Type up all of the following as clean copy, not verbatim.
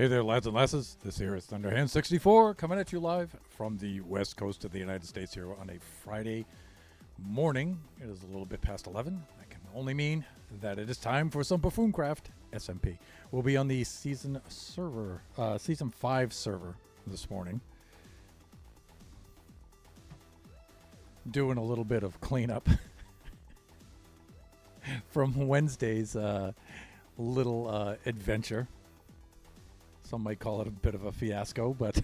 Hey there, lads and lasses. This here is Thunderhand64 coming at you live from the west coast of the United States here on a Friday morning. It is a little bit past 11. That can only mean that it is time for some Buffooncraft SMP. We'll be on the Season 5 server this morning. Doing a little bit of cleanup from Wednesday's little adventure. Some might call it a bit of a fiasco, but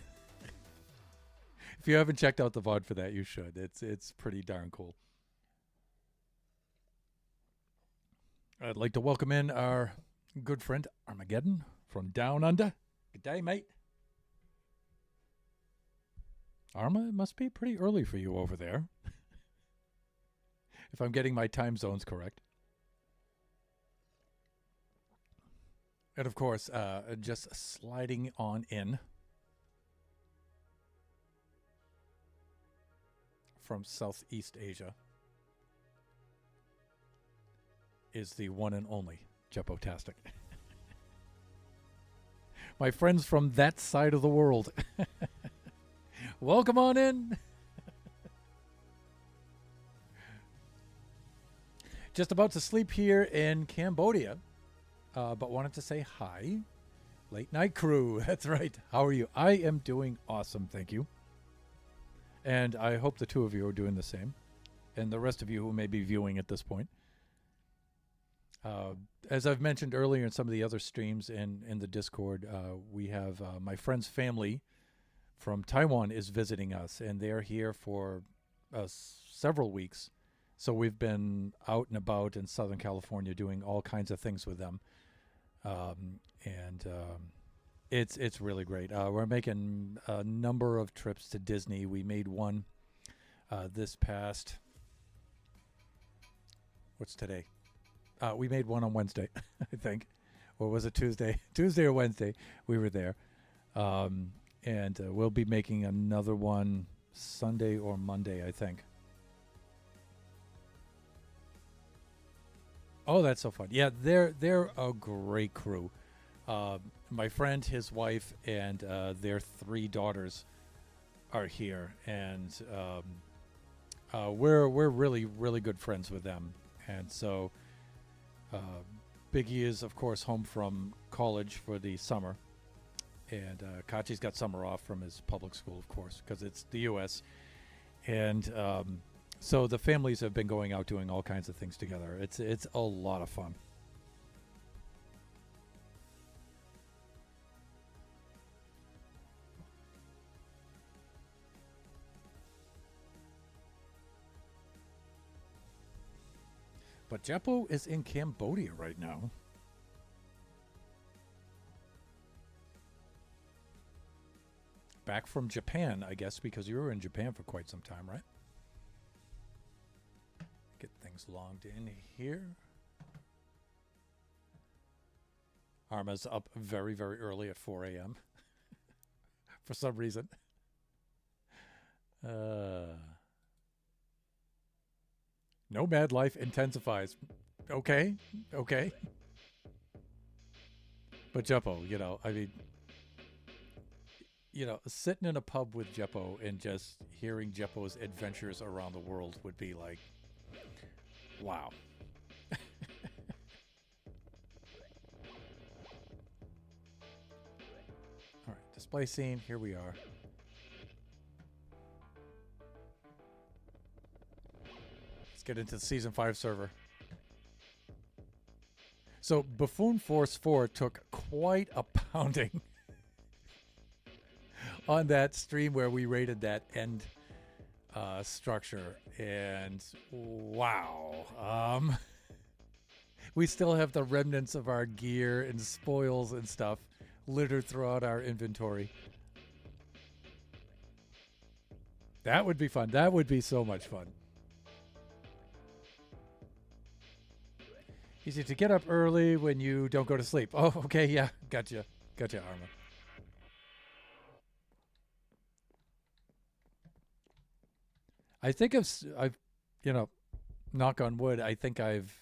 if you haven't checked out the VOD for that, you should. It's pretty darn cool. I'd like to welcome in our good friend Armageddon from Down Under. Good day, mate. Arma, it must be pretty early for you over there. If I'm getting my time zones correct. And of course, just sliding on in from Southeast Asia is the one and only Jeppo-tastic. My friends from that side of the world. Welcome on in. Just about to sleep here in Cambodia. But wanted to say hi. Late night crew. That's right. How are you? I am doing awesome. Thank you. And I hope the two of you are doing the same. And the rest of you who may be viewing at this point. As I've mentioned earlier in some of the other streams in the Discord, we have my friend's family from Taiwan is visiting us. And they're here for several weeks. So we've been out and about in Southern California doing all kinds of things with them. It's really great. We're making a number of trips to Disney. We made one this past, what's today? We made one on Wednesday, I think. Or was it Tuesday? Tuesday or Wednesday, we were there. And we'll be making another one Sunday or Monday, I think. Oh, that's so fun. Yeah, they're a great crew. My friend, his wife, and their 3 daughters are here, and we're really, really good friends with them. And so Biggie is, of course, home from college for the summer, and Kachi's got summer off from his public school, of course, because it's the U.S., and so the families have been going out doing all kinds of things together. It's a lot of fun. But Jeppo is in Cambodia right now. Back from Japan, I guess, because you were in Japan for quite some time, right? Get things logged in here. Arma's up very, very early at 4 a.m. for some reason. Nomad life intensifies. Okay. But Jeppo, I mean, sitting in a pub with Jeppo and just hearing Jeppo's adventures around the world would be like, wow. All right, display scene. Here we are. Let's get into the Season 5 server. So Buffoon Force 4 took quite a pounding on that stream where we rated that end structure, and wow, we still have the remnants of our gear and spoils and stuff littered throughout our inventory. That would be fun. That would be so much fun. Easy to get up early when you don't go to sleep. Oh, okay, yeah, gotcha, Arma. I think I've, knock on wood, I think I've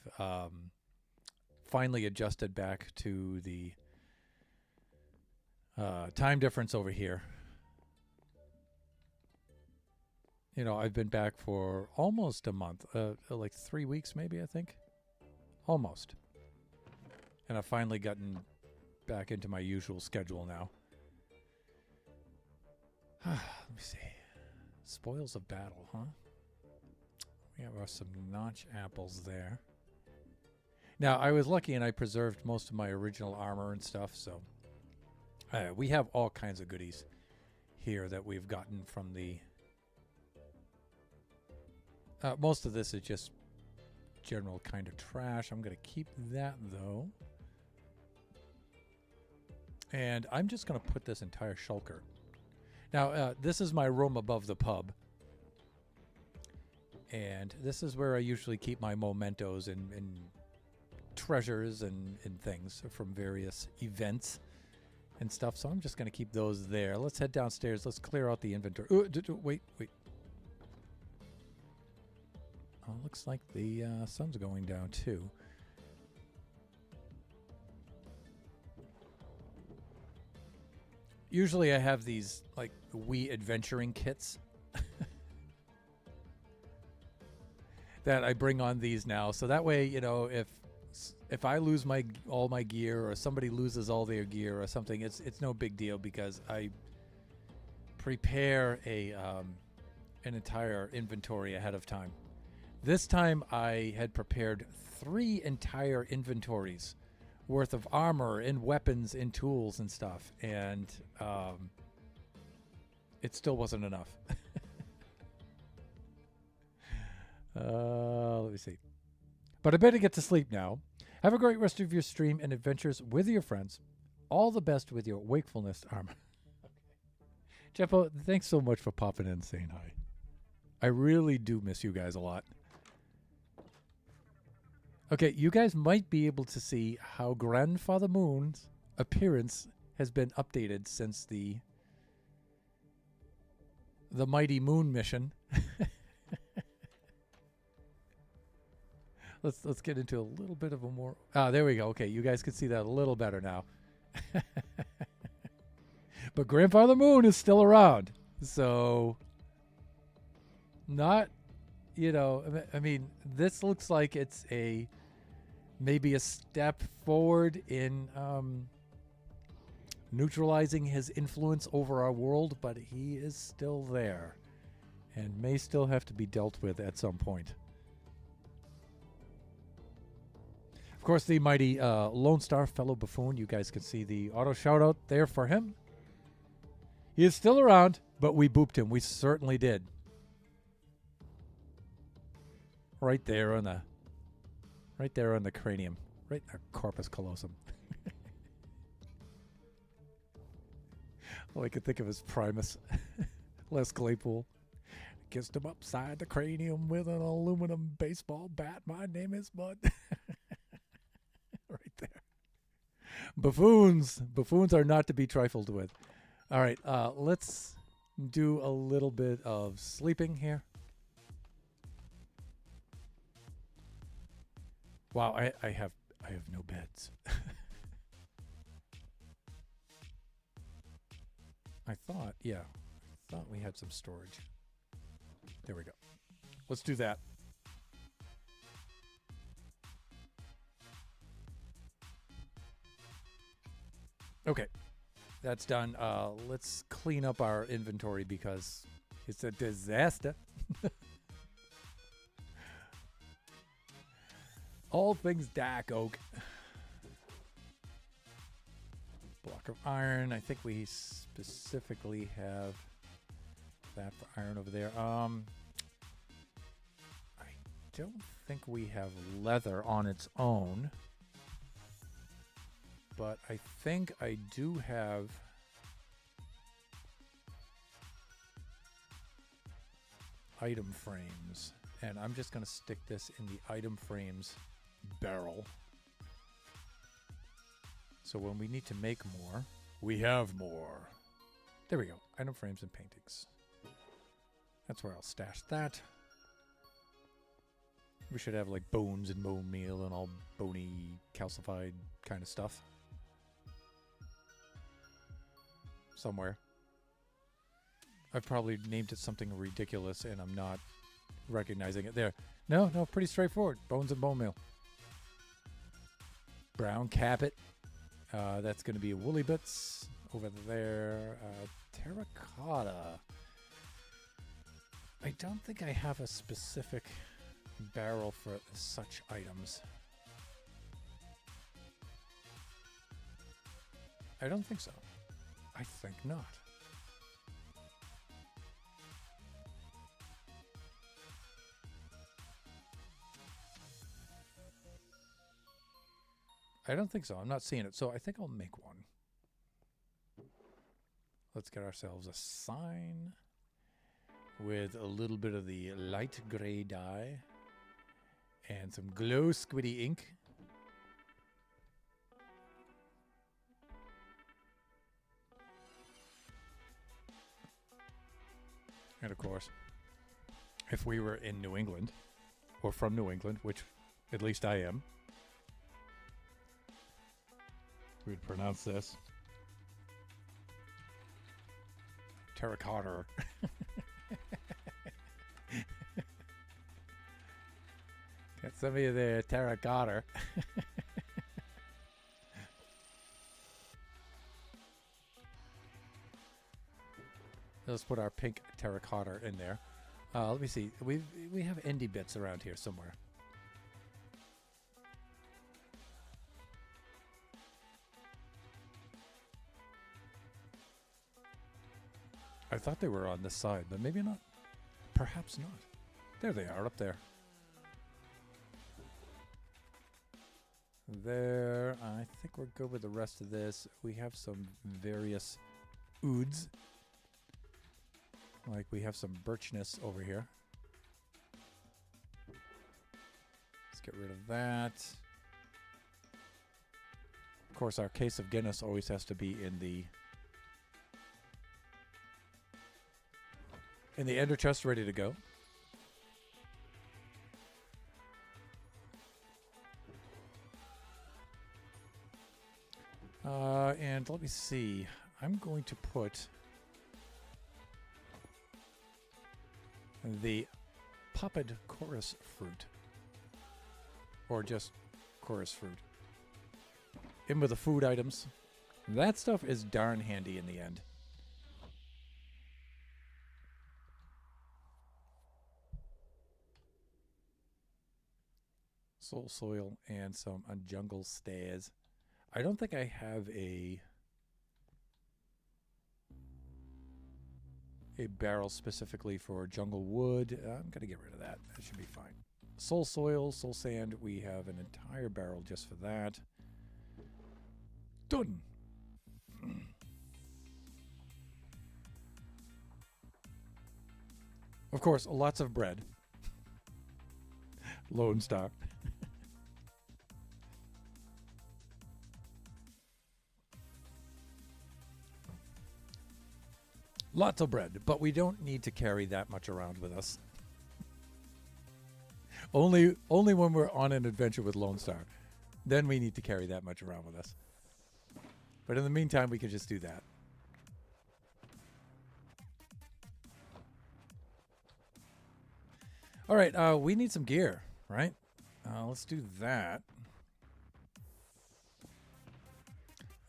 finally adjusted back to the Time difference over here. You know, I've been back for almost a month, like 3 weeks maybe, I think. Almost. And I've finally gotten back into my usual schedule now. Let me see. Spoils of battle, huh? We have some notch apples there. Now, I was lucky and I preserved most of my original armor and stuff, so we have all kinds of goodies here that we've gotten from the... most of this is just general kind of trash. I'm going to keep that, though. And I'm just going to put this entire shulker. Now, this is my room above the pub. And this is where I usually keep my mementos and treasures and things from various events and stuff. So I'm just going to keep those there. Let's head downstairs. Let's clear out the inventory. Wait. Oh, looks like the sun's going down too. Usually I have these like Wii adventuring kits that I bring on these now. So that way, you know, if I lose all my gear or somebody loses all their gear or something, it's no big deal because I prepare an entire inventory ahead of time. This time I had prepared 3 entire inventories worth of armor and weapons and tools and stuff, and it still wasn't enough. Let me see. But I better get to sleep now. Have a great rest of your stream and adventures with your friends. All the best with your wakefulness armor. Jeppo, thanks so much for popping in and saying hi. I really do miss you guys a lot. Okay, you guys might be able to see how Grandfather Moon's appearance has been updated since the Mighty Moon mission. Let's get into a little bit of a more... there we go. Okay, you guys can see that a little better now. But Grandfather Moon is still around. So, not, you know, I mean, this looks like it's maybe a step forward in neutralizing his influence over our world, but he is still there and may still have to be dealt with at some point. Of course, the mighty Lone Star fellow buffoon, you guys can see the auto shout out there for him. He is still around, but we booped him. We certainly did. Right there on the cranium. Right in the corpus callosum. All I could think of is Primus. Les Claypool. Kissed him upside the cranium with an aluminum baseball bat. My name is Bud. Right there. Buffoons. Buffoons are not to be trifled with. All right, let's do a little bit of sleeping here. Wow, I have no beds. I thought we had some storage. There we go. Let's do that. Okay, that's done. Let's clean up our inventory because it's a disaster. All things dark oak. Block of iron. I think we specifically have that for iron over there. I don't think we have leather on its own. But I think I do have item frames. And I'm just going to stick this in the item frames barrel. So when we need to make more, we have more. There we go. Item frames and paintings. That's where I'll stash that. We should have like bones and bone meal and all bony calcified kind of stuff. somewhere. I've probably named it something ridiculous and I'm not recognizing it. There. No, pretty straightforward. Bones and bone meal. Brown Cabot. That's going to be Woolly Bits over there. Terracotta. I don't think I have a specific barrel for such items. I don't think so. I think not. I don't think so. I'm not seeing it. So I think I'll make one. Let's get ourselves a sign with a little bit of the light gray dye and some glow squiddy ink. And of course, if we were in New England, or from New England, which at least I am, we'd pronounce this terracotta. Got some of you there, terracotta. Let's put our pink terracotta in there. Let me see. We have indie bits around here somewhere. I thought they were on this side, but maybe not. Perhaps not. There they are, up there. There. I think we're good with the rest of this. We have some various ouds. Like we have some birchness over here. Let's get rid of that. Of course, our case of Guinness always has to be in the ender chest, ready to go. And let me see. I'm going to put the popped chorus fruit, or just chorus fruit, in with the food items. That stuff is darn handy in the end. Soul soil and some jungle stairs. I don't think I have a barrel specifically for jungle wood. I'm going to get rid of that. That should be fine. Soul soil, soul sand. We have an entire barrel just for that. Done. Of course, lots of bread. Lone Star. Lots of bread, but we don't need to carry that much around with us. Only when we're on an adventure with Lone Star. Then we need to carry that much around with us. But in the meantime, we can just do that. All right, we need some gear, right? Let's do that.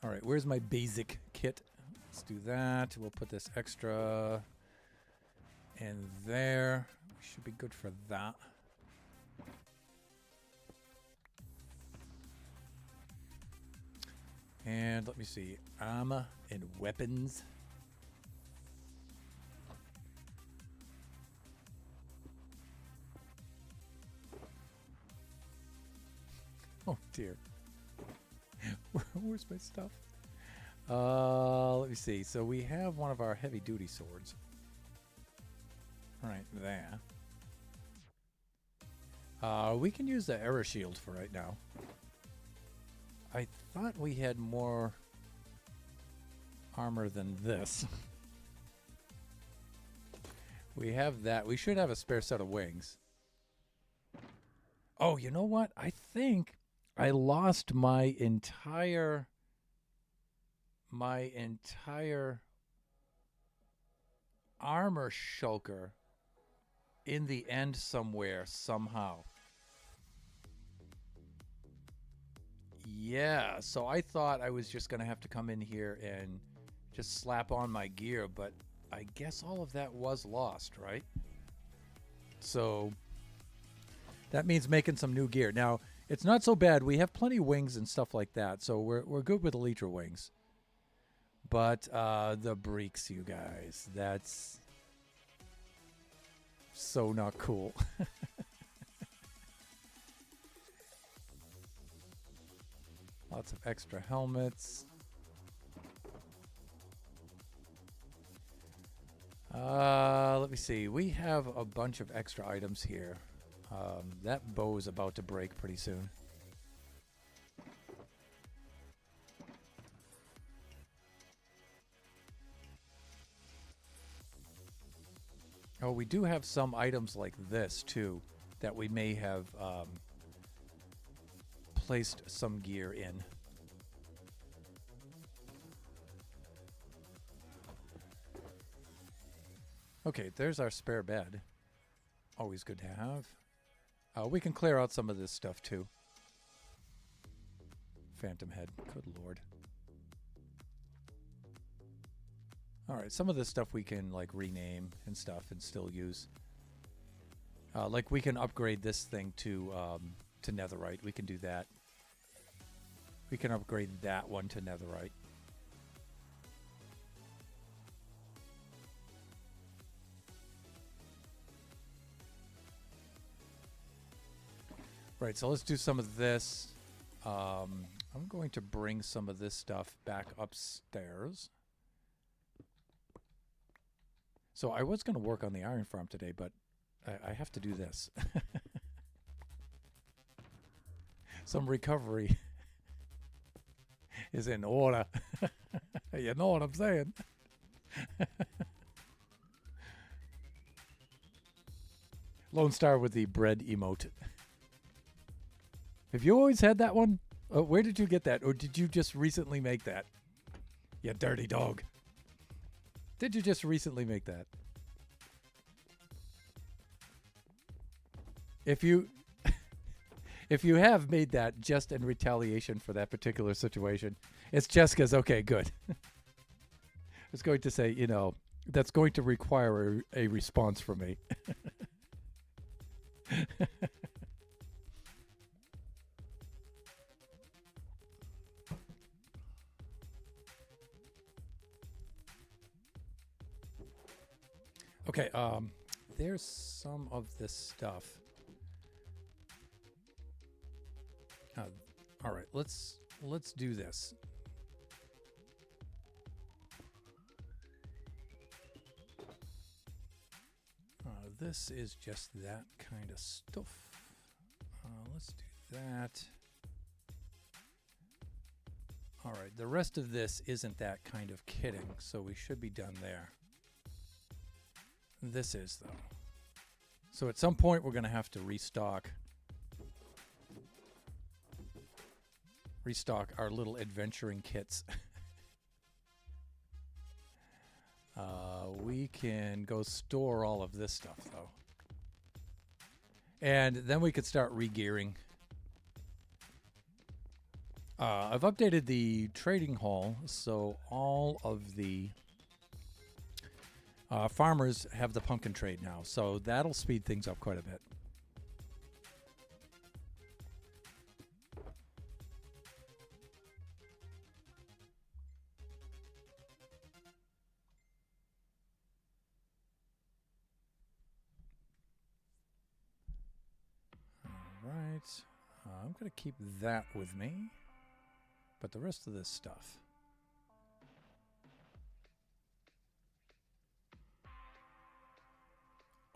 All right, where's my basic kit? Let's do that. We'll put this extra in there. Should be good for that. And let me see. Armor and weapons. Oh dear. Where's my stuff? Let me see. So we have one of our heavy duty swords. Right there. We can use the arrow shield for right now. I thought we had more armor than this. We have that. We should have a spare set of wings. Oh, you know what? I think I lost my entire armor shulker in the end somewhere, somehow. Yeah, so I thought I was just going to have to come in here and just slap on my gear, but I guess all of that was lost, right? So that means making some new gear. Now, it's not so bad. We have plenty of wings and stuff like that, so we're good with elytra wings. But the breeks, you guys, that's so not cool. Lots of extra helmets. Let me see. We have a bunch of extra items here. That bow is about to break pretty soon. Oh, we do have some items like this, too, that we may have placed some gear in. Okay, there's our spare bed. Always good to have. We can clear out some of this stuff, too. Phantom head. Good lord. Alright, some of this stuff we can, like, rename and stuff and still use. Like, we can upgrade this thing to netherite. We can do that. We can upgrade that one to netherite. Right, so let's do some of this. I'm going to bring some of this stuff back upstairs. So I was going to work on the iron farm today, but I have to do this. Some recovery is in order. You know what I'm saying? Lone Star with the bread emote. Have you always had that one? Where did you get that? Or did you just recently make that? You dirty dog. Did you just recently make that? If you have made that just in retaliation for that particular situation, it's Jessica's. Okay, good. I was going to say, you know, that's going to require a response from me. Okay, there's some of this stuff. All right, let's do this. This is just that kind of stuff. Let's do that. All right, the rest of this isn't that kind of kitting, so we should be done there. This is, though. So at some point, we're going to have to restock our little adventuring kits. We can go store all of this stuff, though. And then we could start re-gearing. I've updated the trading hall, so all of the farmers have the pumpkin trade now, so that'll speed things up quite a bit. Alright, I'm going to keep that with me, but the rest of this stuff.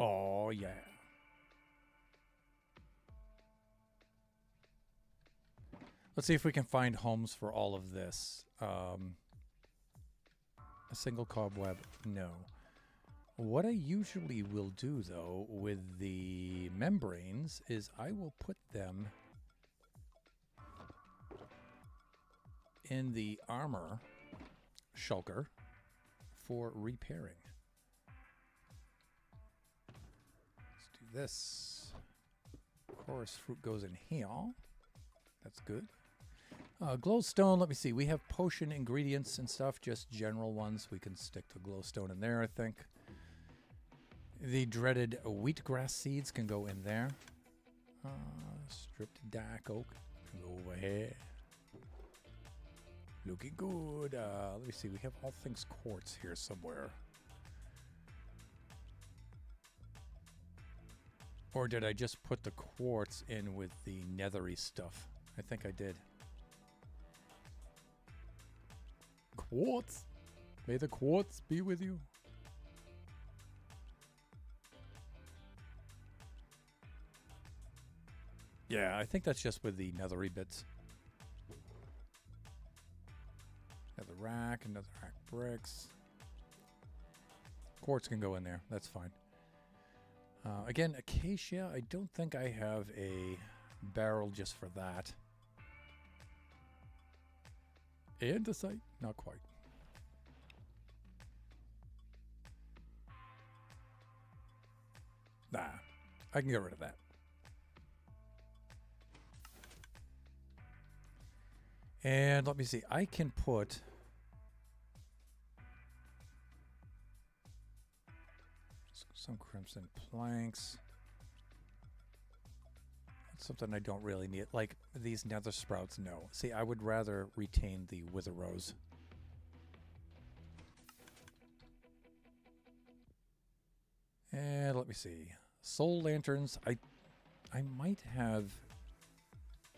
Oh, yeah. Let's see if we can find homes for all of this. A single cobweb, no. What I usually will do, though, with the membranes is I will put them in the armor shulker for repairing. this chorus fruit goes in here. That's good. Glowstone, let me see. We have potion ingredients and stuff, just general ones. We can stick the glowstone in there, I think. The dreaded wheatgrass seeds can go in there. Stripped dark oak can go over here. Looking good. Let me see. We have all things quartz here somewhere. Or did I just put the quartz in with the nethery stuff? I think I did. Quartz. May the quartz be with you. Yeah, I think that's just with the nethery bits. Another rack bricks. Quartz can go in there. That's fine. Again, acacia, I don't think I have a barrel just for that. Andesite? Not quite. Nah, I can get rid of that. And let me see, I can put some crimson planks. That's something I don't really need. Like these nether sprouts, no. See, I would rather retain the wither rose. And let me see. Soul lanterns. I might have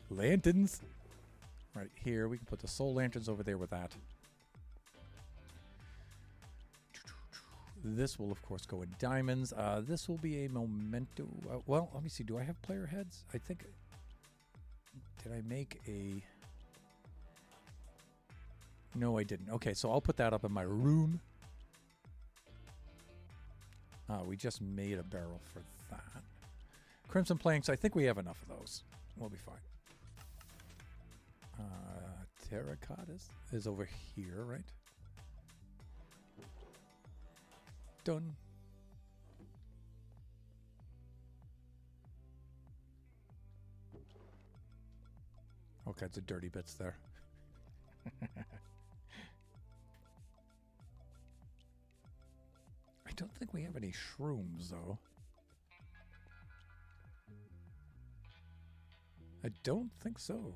lanterns right here. We can put the soul lanterns over there with that. This will, of course, go in diamonds. This will be a memento. Well, let me see. Do I have player heads? I think... Did I make a... No, I didn't. Okay, so I'll put that up in my room. We just made a barrel for that. Crimson planks, I think we have enough of those. We'll be fine. Terracottas is over here, right? Done. All kinds of dirty bits there. I don't think we have any shrooms, though. I don't think so.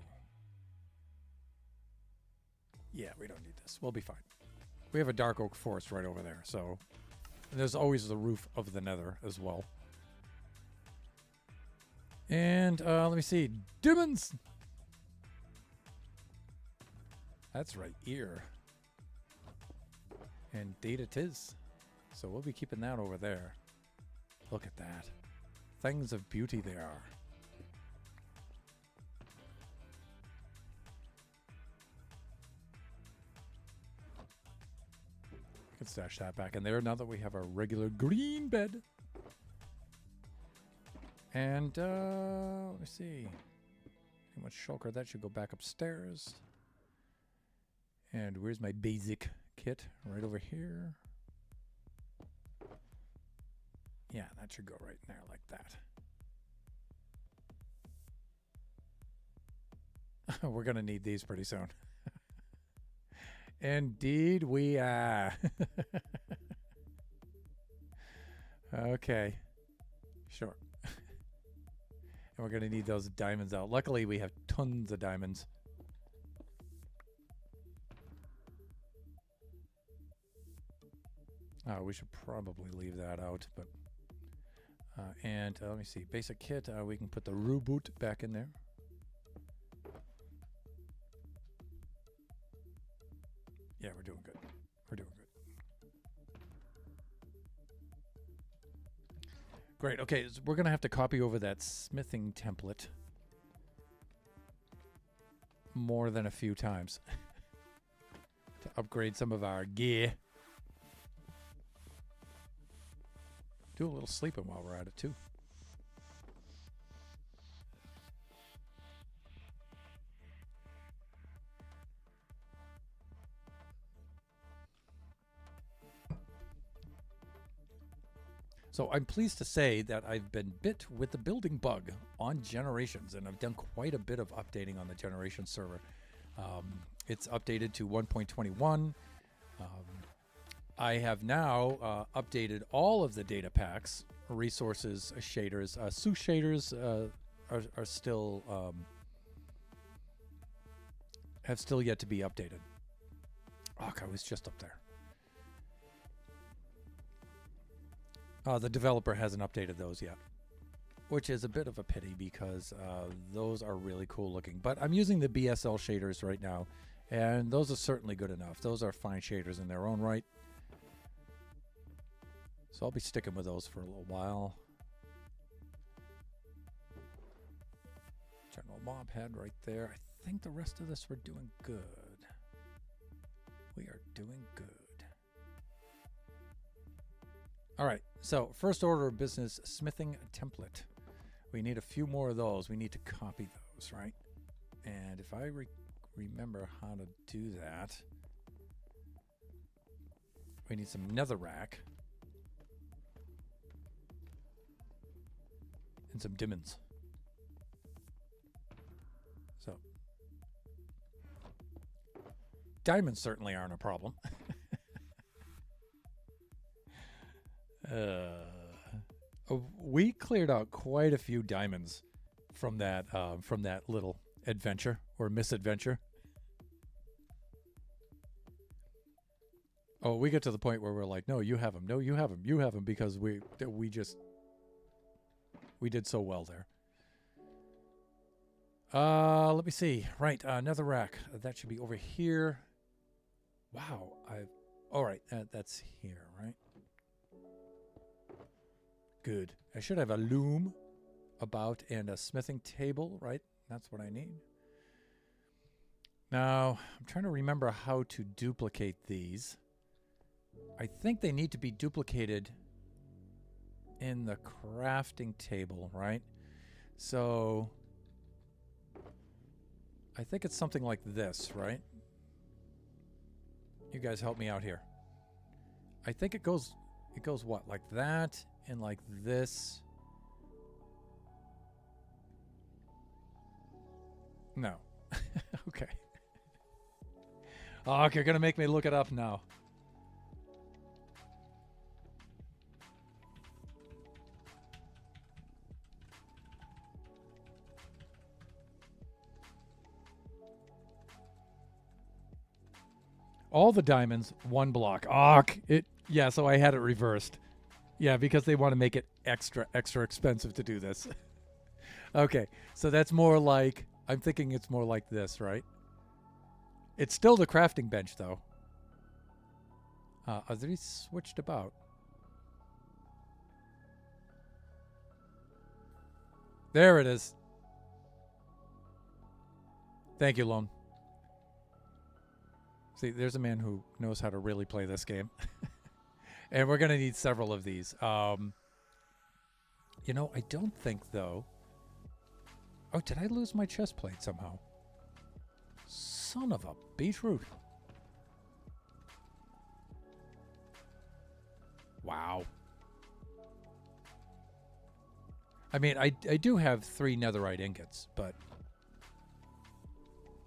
Yeah, we don't need this. We'll be fine. We have a dark oak forest right over there, so... And there's always the roof of the nether as well. And let me see. Demons! That's right, ear. Indeed it is. So we'll be keeping that over there. Look at that. Things of beauty they are. We can stash that back in there now that we have our regular green bed. And let me see. How much shulker? That should go back upstairs. And where's my basic kit? Right over here. Yeah, that should go right in there like that. We're going to need these pretty soon. Indeed we are. Okay. Sure. And we're going to need those diamonds out. Luckily, we have tons of diamonds. We should probably leave that out, but... and let me see. Basic kit, we can put the reboot back in there. Yeah, we're doing good. We're doing good. Great. Okay, so we're going to have to copy over that smithing template more than a few times to upgrade some of our gear. Do a little sleeping while we're at it, too. So I'm pleased to say that I've been bit with the building bug on Generations, and I've done quite a bit of updating on the Generations server. It's updated to 1.21. I have now updated all of the data packs, resources, shaders. SUS shaders are still have still yet to be updated. Oh, I was just up there. The developer hasn't updated those yet, which is a bit of a pity because those are really cool looking. But I'm using the BSL shaders right now, and those are certainly good enough. Those are fine shaders in their own right. So I'll be sticking with those for a little while. General mob head right there. I think the rest of this we're doing good. We are doing good. All right, so first order of business, smithing template. We need a few more of those. We need to copy those, right? And if I remember how to do that, we need some netherrack and some diamonds. So diamonds certainly aren't a problem. We cleared out quite a few diamonds from that little adventure or misadventure. Oh, we get to the point where we're like, no, you have them. No, you have them. You have them, because we did so well there. Let me see. Right, netherrack. That should be over here. Wow. All right. That's here, right? Good. I should have a loom about and a smithing table, right? That's what I need. Now, I'm trying to remember how to duplicate these. I think they need to be duplicated in the crafting table, right? So I think it's something like this, right? You guys help me out here. I think it goes what? Like that and like this. No. Okay. Oh, okay, you're gonna make me look it up now. All the diamonds, one block. Yeah, so I had it reversed. Yeah, because they want to make it extra expensive to do this. Okay, so that's more like, I'm thinking it's more like this, right? It's still the crafting bench, though. Are these switched about? There it is. Thank you, Lone. See, there's a man who knows how to really play this game. And we're going to need several of these. You know, I don't think, though... Oh, did I lose my chest plate somehow? Son of a beetroot. Wow. I mean, I do have 3 netherite ingots, but...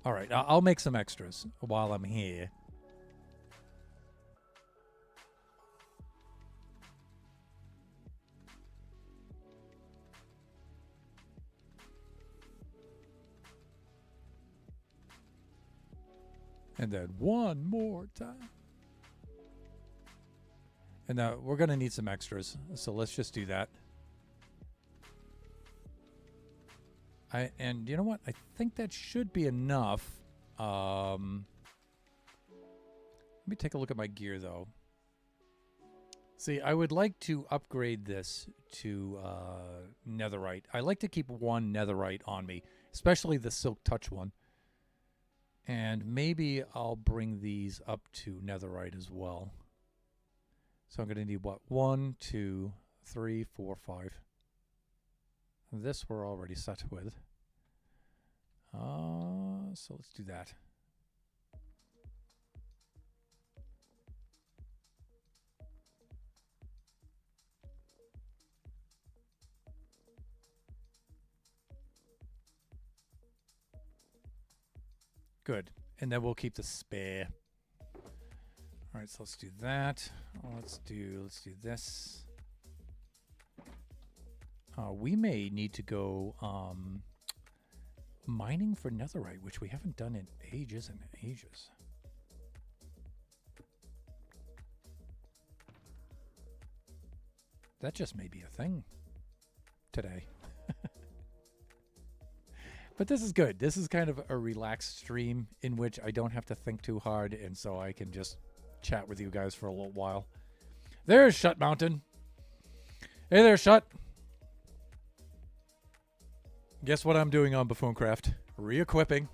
All right, I'll make some extras while I'm here. And then one more time. And now we're going to need some extras, so let's just do that. And you know what? I think that should be enough. Let me take a look at my gear, though. See, I would like to upgrade this to netherite. I like to keep 1 netherite on me, especially the silk touch one. And maybe I'll bring these up to netherite as well. So I'm going to need what? 1, 2, 3, 4, 5. This we're already set with. So let's do that. Good. And then we'll keep the spare. All right, so let's do that. Let's do this. We may need to go mining for netherite, which we haven't done in ages and ages. That just may be a thing today. But this is good. This is kind of a relaxed stream in which I don't have to think too hard, and so I can just chat with you guys for a little while. There's Shut Mountain. Hey there, Shut. Guess what I'm doing on Buffooncraft? Re-equipping.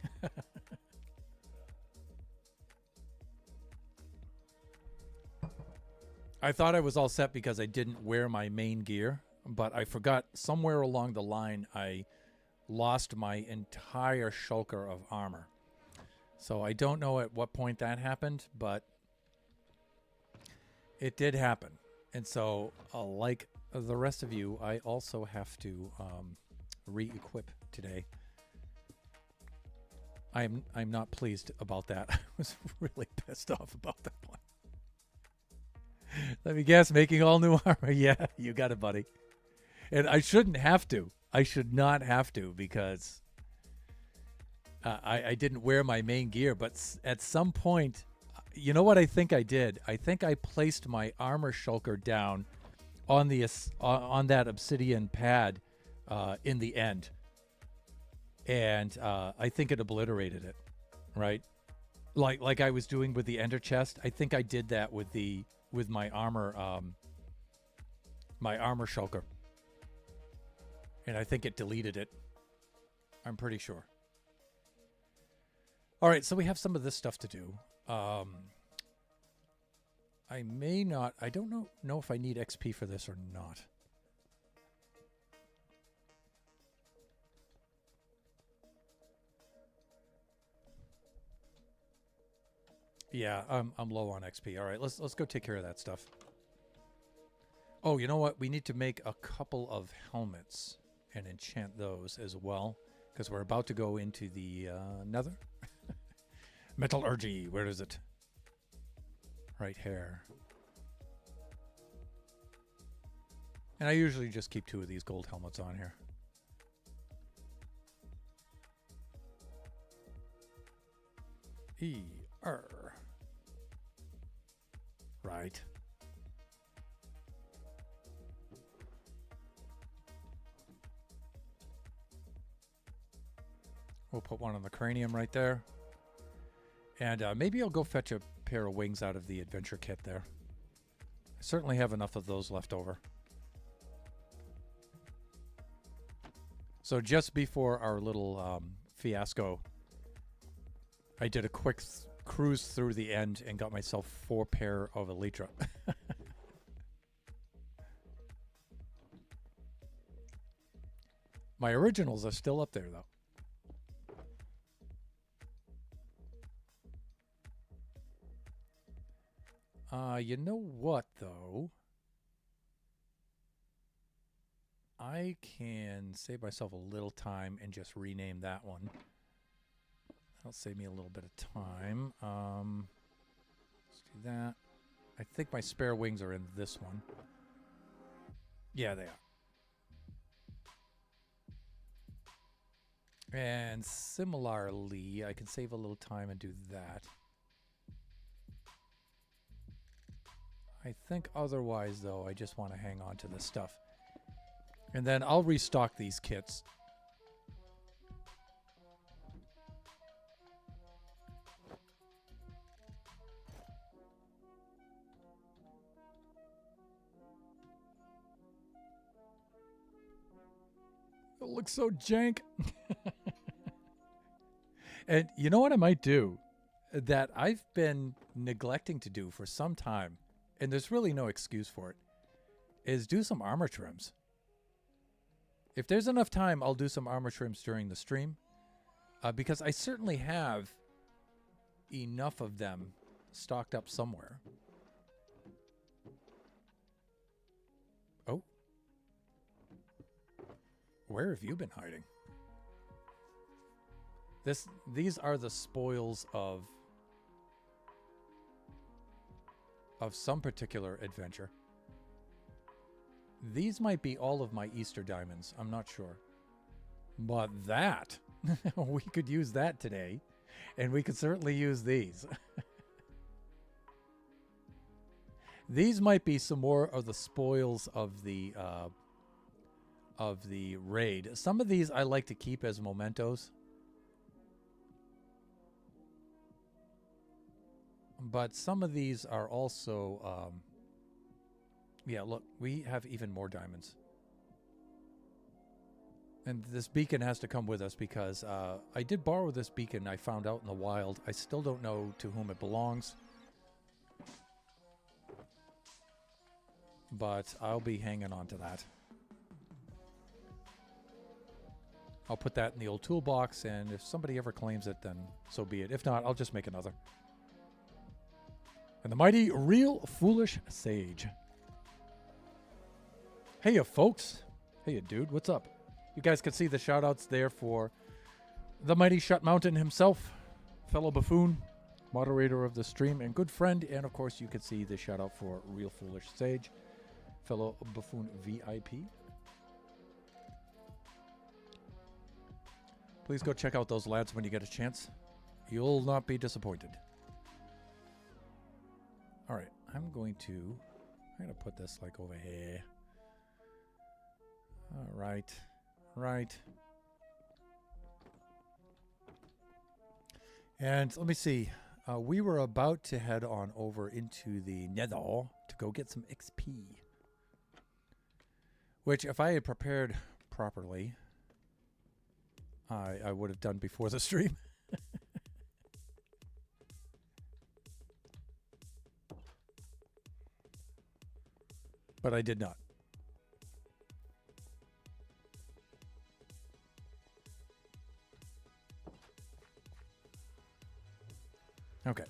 I thought I was all set because I didn't wear my main gear, but I forgot somewhere along the line I lost my entire shulker of armor. So I don't know at what point that happened, but it did happen. And so, like the rest of you, I also have to re-equip today. I'm not pleased about that. I was really pissed off about that one. Let me guess, making all new armor. Yeah, you got it, buddy. And I shouldn't have to. I should not have to because I didn't wear my main gear. But at some point, you know what I think I did? I think I placed my armor shulker down on the on that obsidian pad in the end, and I think it obliterated it, right? Like I was doing with the ender chest. I think I did that with my armor shulker. And I think it deleted it. I'm pretty sure. All right, so we have some of this stuff to do. I may not... I don't know if I need XP for this or not. Yeah, I'm low on XP. All right, let's go take care of that stuff. Oh, you know what? We need to make a couple of helmets and enchant those as well, because we're about to go into the nether. Metallurgy, where is it? Right here. And I usually just keep 2 of these gold helmets on here. Right. We'll put one on the cranium right there. And maybe I'll go fetch a pair of wings out of the adventure kit there. I certainly have enough of those left over. So just before our little fiasco, I did a quick cruise through the end and got myself 4 pair of elytra. My originals are still up there, though. You know what, though? I can save myself a little time and just rename that one. That'll save me a little bit of time. Let's do that. I think my spare wings are in this one. Yeah, they are. And similarly, I can save a little time and do that. I think otherwise, though, I just want to hang on to this stuff. And then I'll restock these kits. It looks so jank. And you know what I might do that I've been neglecting to do for some time, and there's really no excuse for it, is do some armor trims. If there's enough time, I'll do some armor trims during the stream, because I certainly have enough of them stocked up somewhere. Oh. Where have you been hiding? These are the spoils of some particular adventure. These might be all of my Easter diamonds. I'm not sure. But that, we could use that today. And we could certainly use these. These might be some more of the spoils of the raid. Some of these I like to keep as mementos. But some of these are also... yeah, look, we have even more diamonds. And this beacon has to come with us because I did borrow this beacon I found out in the wild. I still don't know to whom it belongs. But I'll be hanging on to that. I'll put that in the old toolbox, and if somebody ever claims it, then so be it. If not, I'll just make another. And the mighty Real Foolish Sage. Hey, folks. Hey, dude. What's up? You guys can see the shout-outs there for the mighty Shut Mountain himself, fellow buffoon, moderator of the stream, and good friend. And, of course, you can see the shout-out for Real Foolish Sage, fellow buffoon VIP. Please go check out those lads when you get a chance. You'll not be disappointed. All right, I'm going to put this like over here. All right, right. And let me see. We were about to head on over into the Nether to go get some XP. Which, if I had prepared properly, I would have done before the stream. But I did not. Okay.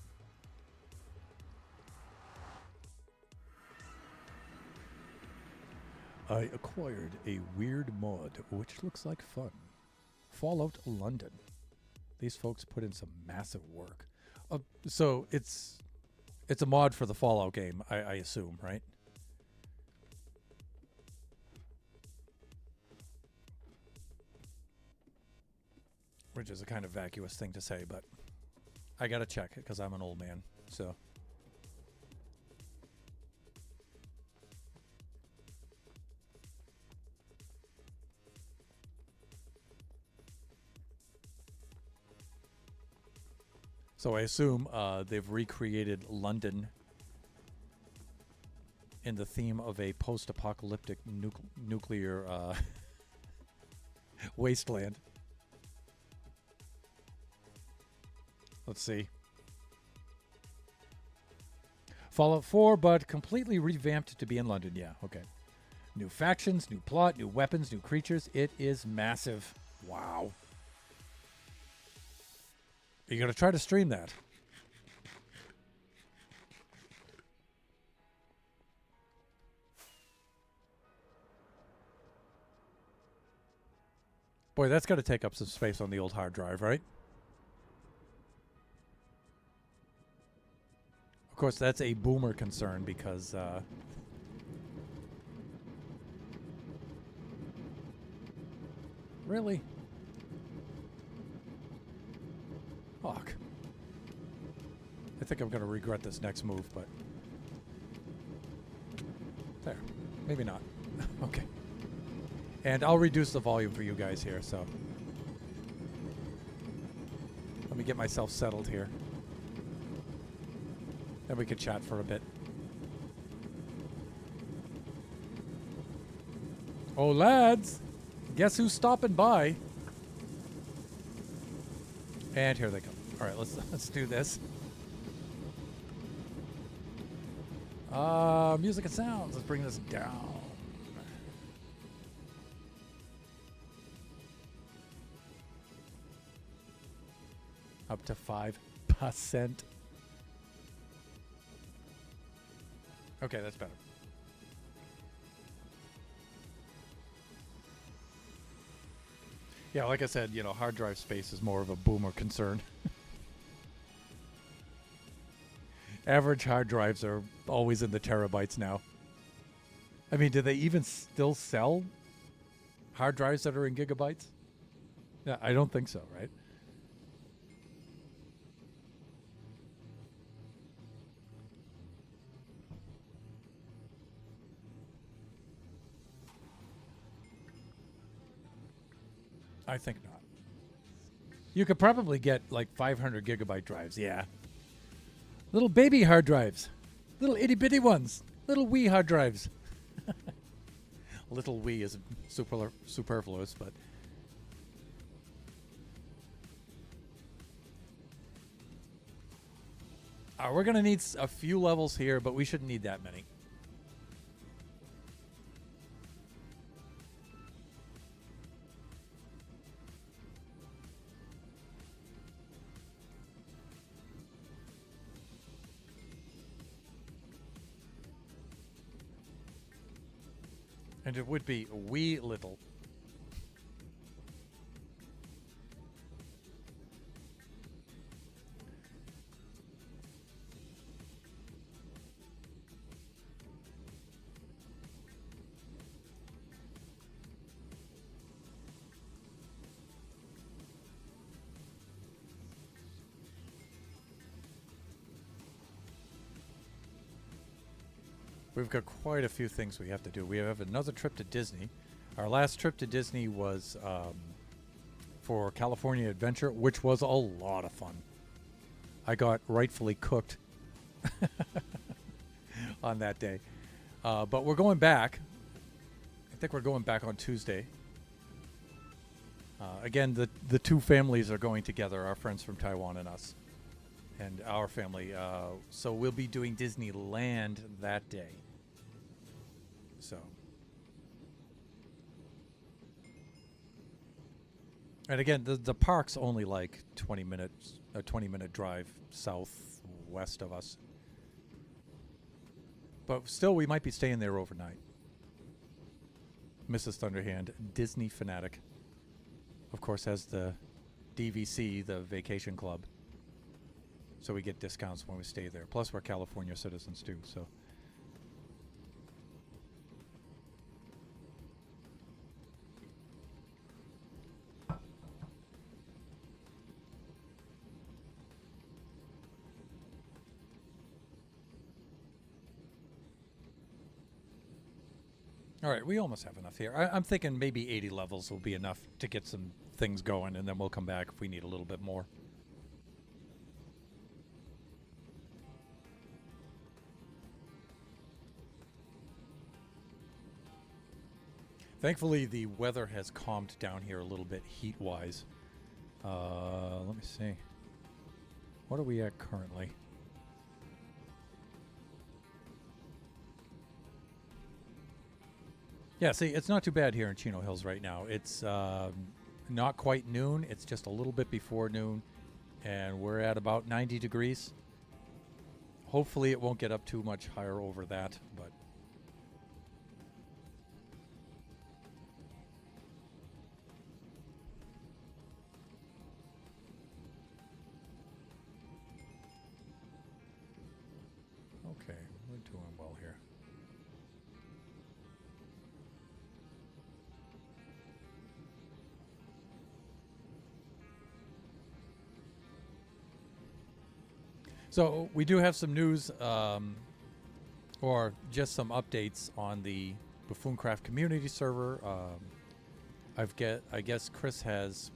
I acquired a weird mod, which looks like fun. Fallout London. These folks put in some massive work. So it's a mod for the Fallout game, I assume, right? Which is a kind of vacuous thing to say, but I gotta check it because I'm an old man, so. So I assume they've recreated London in the theme of a post-apocalyptic nuclear wasteland. Let's see. Fallout 4, but completely revamped to be in London. Yeah, okay. New factions, new plot, new weapons, new creatures. It is massive. Wow. Are you going to try to stream that? Boy, that's got to take up some space on the old hard drive, right? Of course, that's a boomer concern because really? Fuck. I think I'm going to regret this next move, but there. Maybe not. Okay. And I'll reduce the volume for you guys here, so let me get myself settled here. Then we could chat for a bit. Oh, lads! Guess who's stopping by? And here they come. All right, let's do this. Music and sounds. Let's bring this down. Up to 5%. Okay, that's better. Yeah, like I said, hard drive space is more of a boomer concern. Average hard drives are always in the terabytes now. I mean, do they even still sell hard drives that are in gigabytes? Yeah, I don't think so, right? I think not. You could probably get like 500 gigabyte drives, yeah. Little baby hard drives. Little itty bitty ones. Little wee hard drives. Little wee is superfluous, but. We're going to need a few levels here, but we shouldn't need that many. And it would be a wee little. We've got quite a few things we have to do. We have another trip to Disney. Our last trip to Disney was for California Adventure, which was a lot of fun. I got rightfully cooked on that day. But we're going back. I think we're going back on Tuesday. Again, the two families are going together, our friends from Taiwan and us, and our family. So we'll be doing Disneyland that day. So. And again, the park's only like 20 minutes, a 20-minute drive southwest of us. But still, we might be staying there overnight. Mrs. Thunderhand, Disney fanatic, of course, has the DVC, the Vacation Club. So we get discounts when we stay there. Plus, we're California citizens too, so. All right, we almost have enough here. I'm thinking maybe 80 levels will be enough to get some things going, and then we'll come back if we need a little bit more. Thankfully, the weather has calmed down here a little bit heat-wise. Let me see. What are we at currently? Yeah, see, it's not too bad here in Chino Hills right now. It's not quite noon. It's just a little bit before noon, and we're at about 90 degrees. Hopefully it won't get up too much higher over that, but... Okay, we're doing well here. So we do have some news, or just some updates on the Buffooncraft community server. I guess Chris has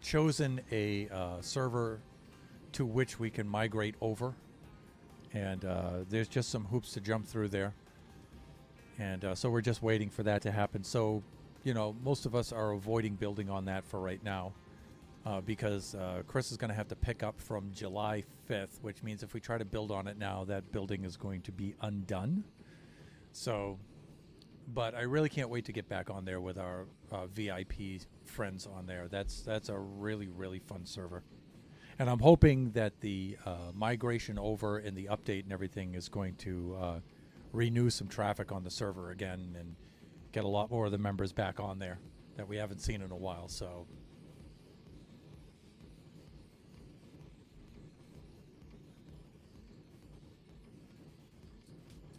chosen a server to which we can migrate over, and there's just some hoops to jump through there, and so we're just waiting for that to happen. So, most of us are avoiding building on that for right now. Because Chris is going to have to pick up from July 5th, which means if we try to build on it now, that building is going to be undone. So, but I really can't wait to get back on there with our VIP friends on there. That's a really, really fun server. And I'm hoping that the migration over and the update and everything is going to renew some traffic on the server again and get a lot more of the members back on there that we haven't seen in a while. So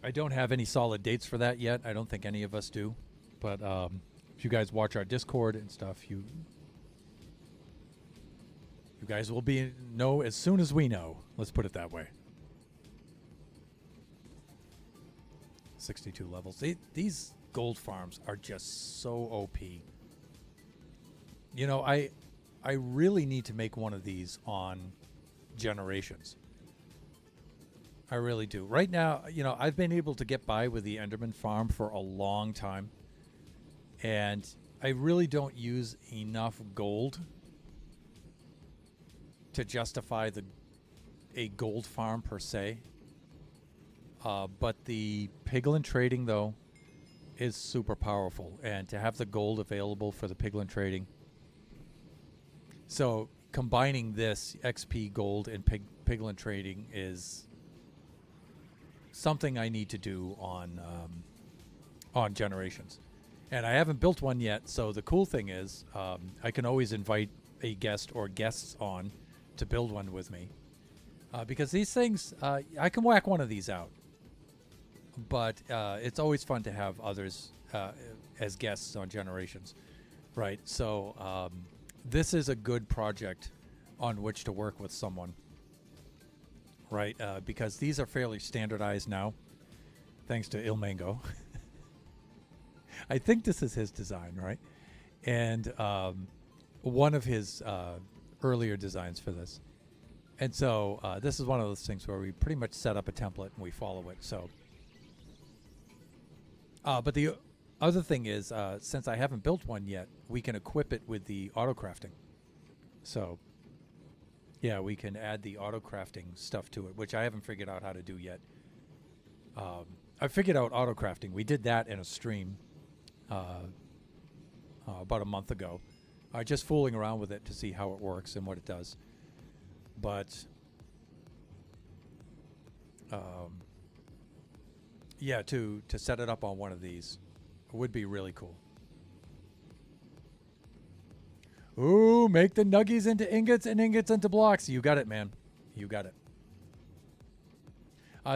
I don't have any solid dates for that yet. I don't think any of us do. But if you guys watch our Discord and stuff, you guys will know as soon as we know. Let's put it that way. 62 levels. These gold farms are just so OP. You know, I really need to make one of these on Generations. I really do. Right now, you know, I've been able to get by with the Enderman farm for a long time. And I really don't use enough gold to justify a gold farm per se. But the piglin trading, though, is super powerful. And to have the gold available for the piglin trading. So combining this XP gold and piglin trading is something I need to do on Generations. And I haven't built one yet, so the cool thing is I can always invite a guest or guests on to build one with me. Because these things, I can whack one of these out. But it's always fun to have others as guests on Generations, right? So this is a good project on which to work with someone, right? Because these are fairly standardized now, thanks to Ilmango. I think this is his design, right? And one of his earlier designs for this. And so this is one of those things where we pretty much set up a template and we follow it. So, but the other thing is, since I haven't built one yet, we can equip it with the auto crafting. So, yeah, we can add the auto crafting stuff to it, which I haven't figured out how to do yet. I figured out auto crafting. We did that in a stream about a month ago. Just fooling around with it to see how it works and what it does. But yeah, to set it up on one of these would be really cool. Ooh, make the nuggies into ingots and ingots into blocks. You got it, man. You got it.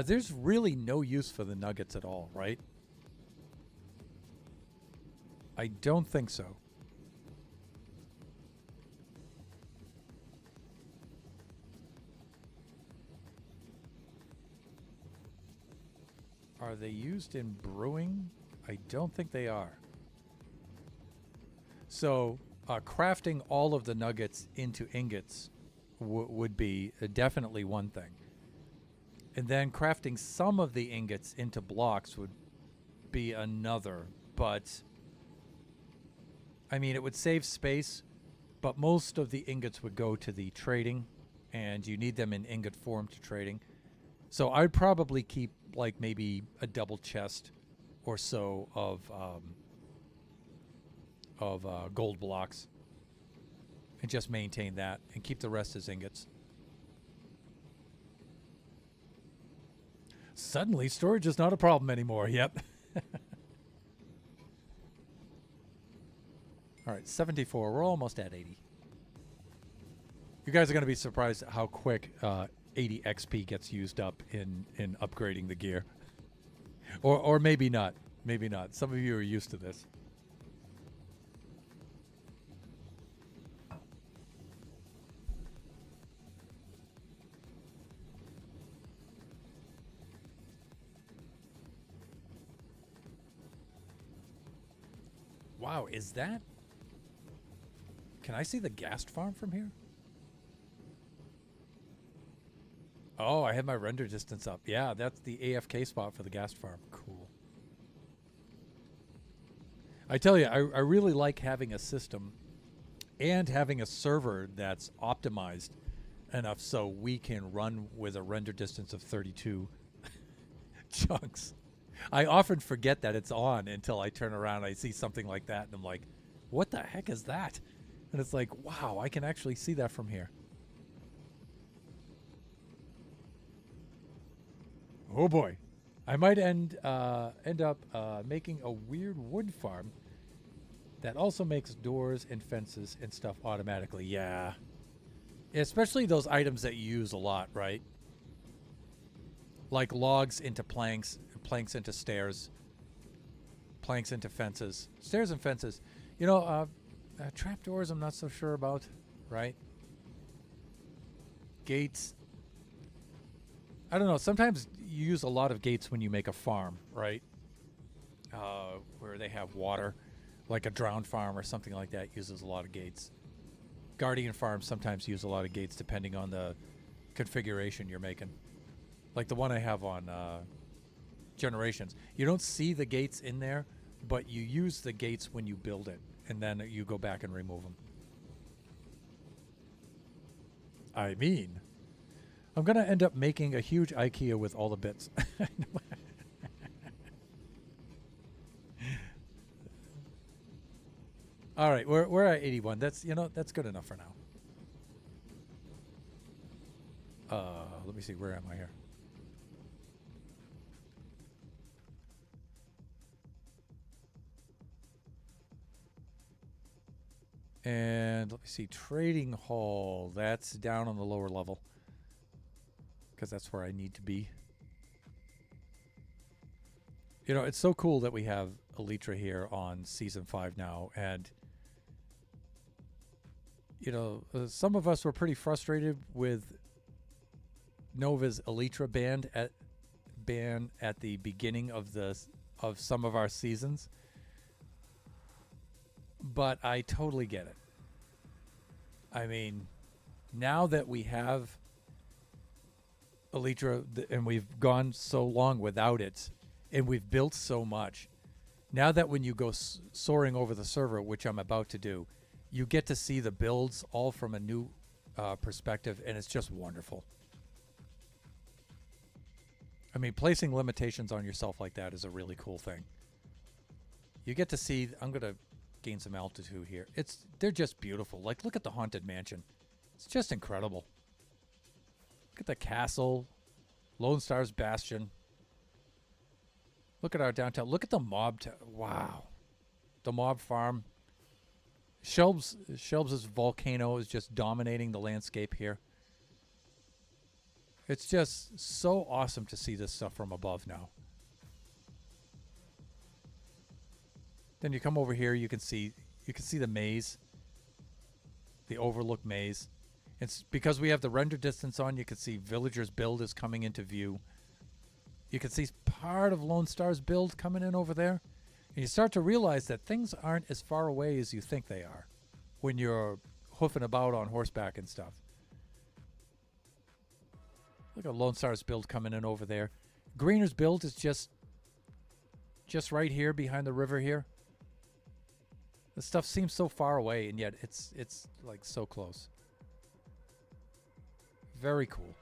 There's really no use for the nuggets at all, right? I don't think so. Are they used in brewing? I don't think they are. So crafting all of the nuggets into ingots would be definitely one thing. And then crafting some of the ingots into blocks would be another. But, I mean, it would save space, but most of the ingots would go to the trading, and you need them in ingot form to trading. So I'd probably keep like maybe a double chest or so of gold blocks and just maintain that and keep the rest as ingots. Suddenly storage is not a problem anymore. Yep. All right, 74. We're almost at 80. You guys are going to be surprised at how quick 80 XP gets used up in upgrading the gear. Or maybe not. Maybe not. Some of you are used to this. Wow, is that... Can I see the ghast farm from here? Oh, I have my render distance up. Yeah, that's the AFK spot for the ghast farm. Cool. I tell you, I really like having a system and having a server that's optimized enough so we can run with a render distance of 32 chunks. I often forget that it's on until I turn around and I see something like that and I'm like, what the heck is that? And it's like, wow, I can actually see that from here. Oh boy. I might end up making a weird wood farm that also makes doors and fences and stuff automatically. Yeah. Especially those items that you use a lot, right? Like logs into planks, planks into stairs, planks into fences, stairs and fences. You know, trapdoors I'm not so sure about, right? Gates. I don't know. Sometimes you use a lot of gates when you make a farm, right? Where they have water, like a drowned farm or something like that uses a lot of gates. Guardian farms sometimes use a lot of gates depending on the configuration you're making. Like the one I have on Generations. You don't see the gates in there, but you use the gates when you build it, and then you go back and remove them. I mean, I'm going to end up making a huge IKEA with all the bits. All right, we're at 81. That's, you know, that's good enough for now. Let me see, where am I here? And let me see, trading hall. That's down on the lower level because that's where I need to be. You know, it's so cool that we have Elytra here on Season 5 now. And, you know, some of us were pretty frustrated with Nova's Elytra ban at the beginning of some of our seasons. But I totally get it. I mean, now that we have Elytra and we've gone so long without it, and we've built so much, now that when you go soaring over the server, which I'm about to do, you get to see the builds all from a new perspective, and it's just wonderful. I mean, placing limitations on yourself like that is a really cool thing. You get to see, I'm going to gain some altitude here. They're just beautiful. Like, look at the Haunted Mansion. It's just incredible. Look at the castle, Lone Star's Bastion. Look at our downtown. Look at the mob. Wow. The mob farm. Shelbs' volcano is just dominating the landscape here. It's just so awesome to see this stuff from above now. Then you come over here, you can see the maze, the overlook maze. It's because we have the render distance on, you can see Villager's build is coming into view. You can see part of Lone Star's build coming in over there. And you start to realize that things aren't as far away as you think they are when you're hoofing about on horseback and stuff. Look at Lone Star's build coming in over there. Greener's build is just right here behind the river here. The stuff seems so far away, and yet it's like so close. Very cool.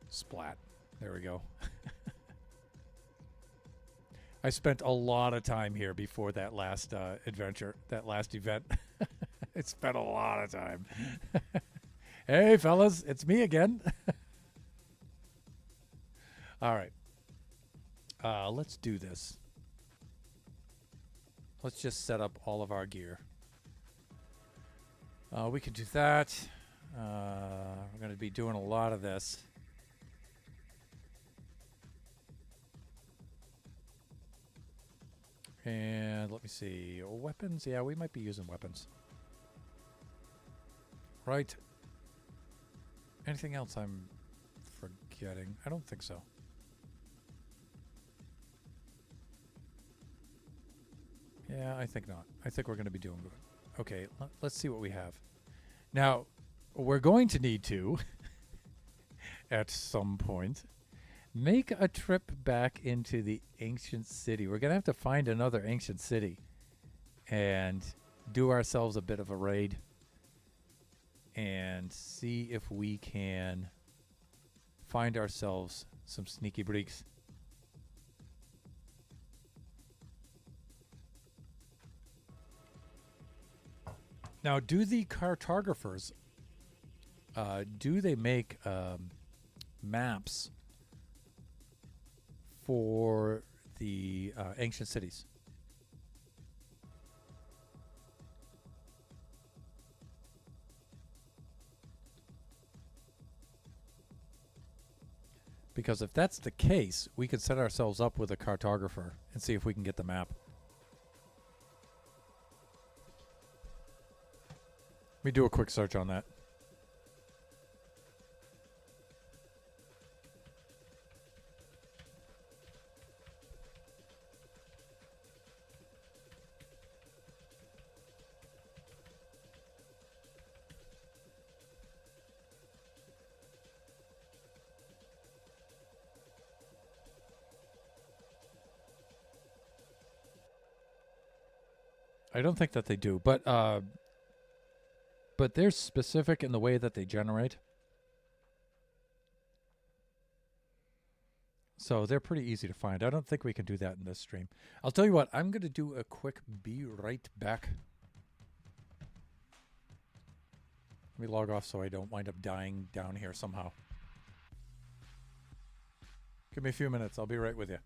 Splat. There we go. I spent a lot of time here before that last adventure, that last event. I spent a lot of time. Hey, fellas, it's me again. All right. Let's do this. Let's just set up all of our gear. We can do that. We're going to be doing a lot of this. And let me see. Weapons? Yeah, we might be using weapons. Right. Anything else I'm forgetting? I don't think so. Yeah, I think not. I think we're going to be doing good. Okay, let's see what we have. Now, we're going to need to, at some point, make a trip back into the ancient city. We're going to have to find another ancient city and do ourselves a bit of a raid and see if we can find ourselves some sneaky breaks. Now, do the cartographers, do they make maps for the ancient cities? Because if that's the case, we could set ourselves up with a cartographer and see if we can get the map. Let me do a quick search on that. I don't think that they do, but they're specific in the way that they generate. So they're pretty easy to find. I don't think we can do that in this stream. I'll tell you what, I'm going to do a quick be right back. Let me log off so I don't wind up dying down here somehow. Give me a few minutes. I'll be right with you.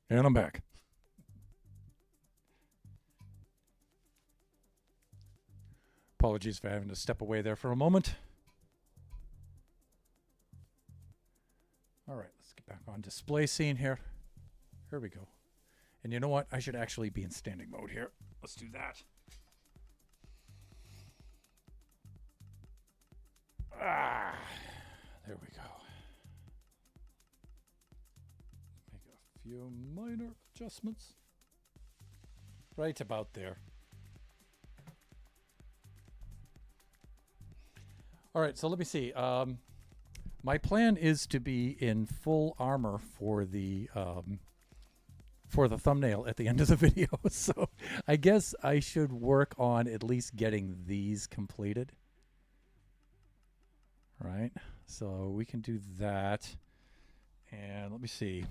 And I'm back. Apologies for having to step away there for a moment. All right, let's get back on display scene here. Here we go. And you know what? I should actually be in standing mode here. Let's do that. There we go. Make a few minor adjustments. Right about there. All right, so let me see. My plan is to be in full armor for the thumbnail at the end of the video. So I guess I should work on at least getting these completed. Right, so we can do that. And let me see.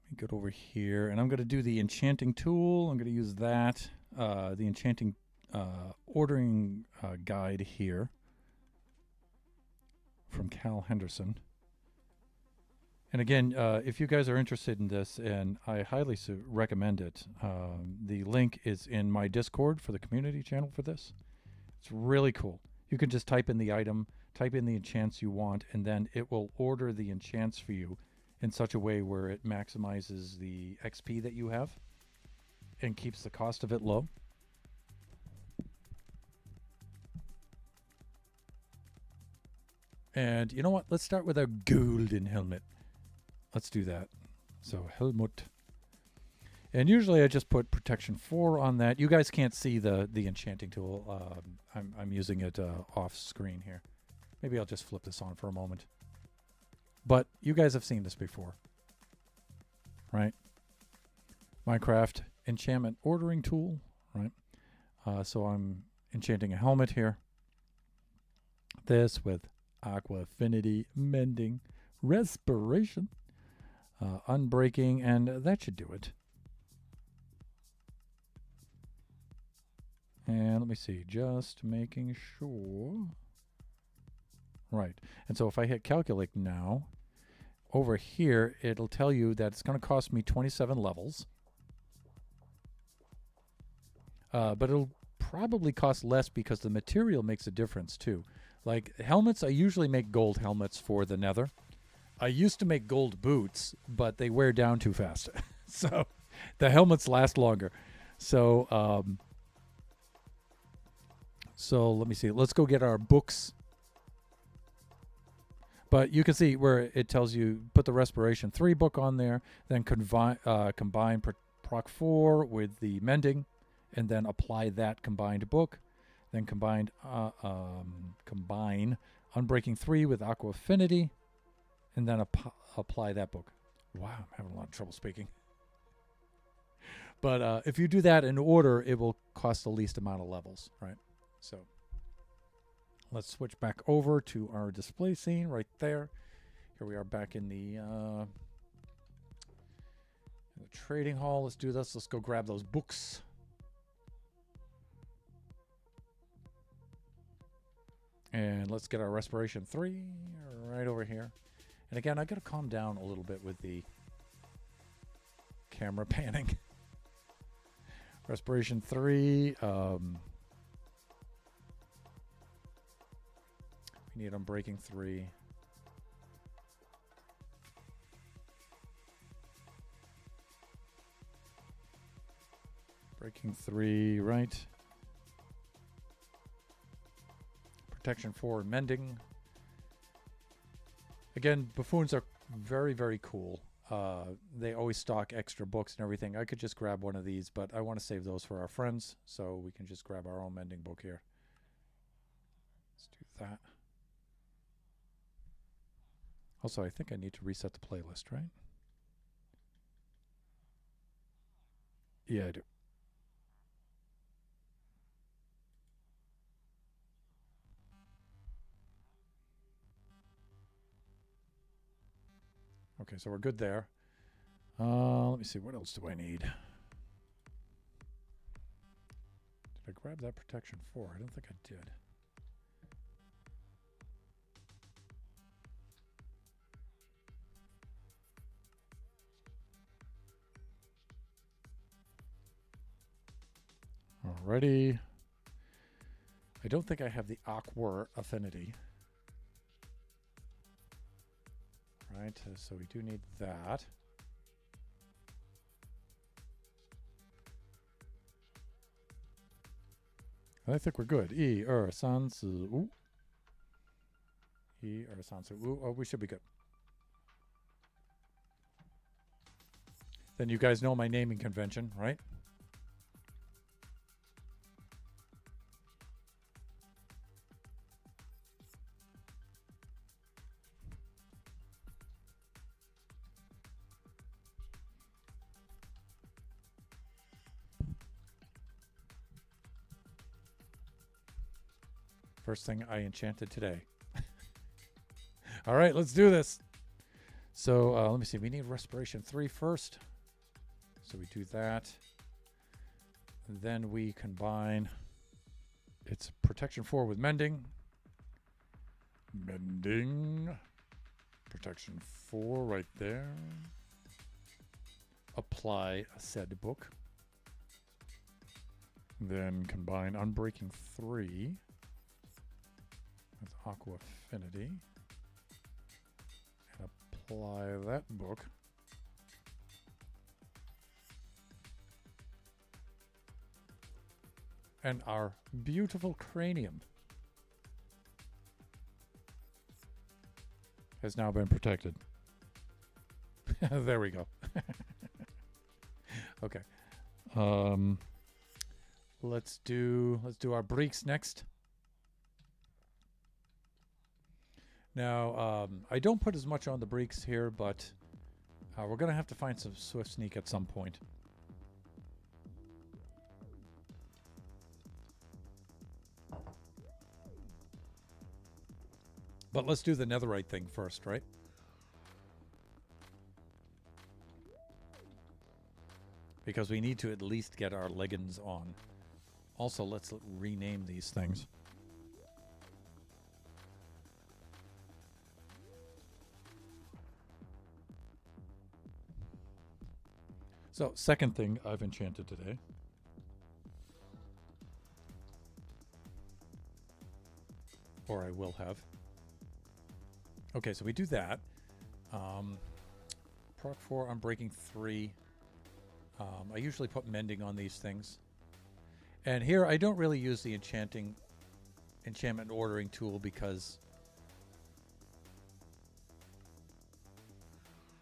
Let me go over here, and I'm going to do the enchanting tool. I'm going to use that, the enchanting ordering guide here from Cal Henderson. And again, if you guys are interested in this, and I highly recommend it, the link is in my Discord for the community channel for this. It's really cool. You can just type in the item, type in the enchants you want, and then it will order the enchants for you in such a way where it maximizes the XP that you have and keeps the cost of it low. And you know what? Let's start with our golden helmet. Let's do that. So helmet. And usually I just put protection 4 on that. You guys can't see the enchanting tool. I'm using it off screen here. Maybe I'll just flip this on for a moment. But you guys have seen this before, right? Minecraft enchantment ordering tool, right? So I'm enchanting a helmet here. This with Aqua Affinity, Mending, Respiration, Unbreaking, and that should do it. And let me see, just making sure. Right, and so if I hit calculate now, over here, it'll tell you that it's going to cost me 27 levels. But it'll probably cost less because the material makes a difference too. Like helmets, I usually make gold helmets for the nether. I used to make gold boots, but they wear down too fast. So the helmets last longer. So, so let me see. Let's go get our books. But you can see where it tells you put the Respiration 3 book on there, then combine Proc 4 with the Mending, and then apply that combined book. Then combine Unbreaking 3 with Aqua Affinity, and then apply that book. Wow, I'm having a lot of trouble speaking. But if you do that in order, it will cost the least amount of levels, right? So let's switch back over to our display scene right there. Here we are back in the trading hall. Let's do this. Let's go grab those books. And let's get our Respiration 3 right over here. And again, I got to calm down a little bit with the camera panning. Respiration 3. We need Unbreaking 3. Breaking 3, right. Protection 4, Mending. Again, buffoons are very, very cool. They always stock extra books and everything. I could just grab one of these, but I want to save those for our friends, so we can just grab our own Mending book here. Let's do that. Also, I think I need to reset the playlist, right? Yeah, I do. Okay, so we're good there. Let me see, what else do I need? Did I grab that Protection 4? I don't think I did. Alrighty. I don't think I have the aqua affinity. Right, so we do need that. I think we're good. 1、2、3、4、5。1、2、3、4、5. Oh, we should be good. Then you guys know my naming convention, right? First thing I enchanted today. All right, let's do this. So let me see. We need respiration 3 first. So we do that. And then we combine its protection 4 with mending. Mending. Protection 4 right there. Apply a said book. Then combine Unbreaking 3 with Aqua Affinity. And apply that book. And our beautiful cranium has now been protected. There we go. Okay. Let's do our breaks next. Now, I don't put as much on the breaks here, but we're going to have to find some Swift Sneak at some point. But let's do the netherite thing first, right? Because we need to at least get our leggings on. Also, let's rename these things. So, second thing I've enchanted today. Or I will have. Okay, so we do that. Proc 4, Unbreaking 3. I usually put mending on these things. And here I don't really use the enchantment ordering tool because...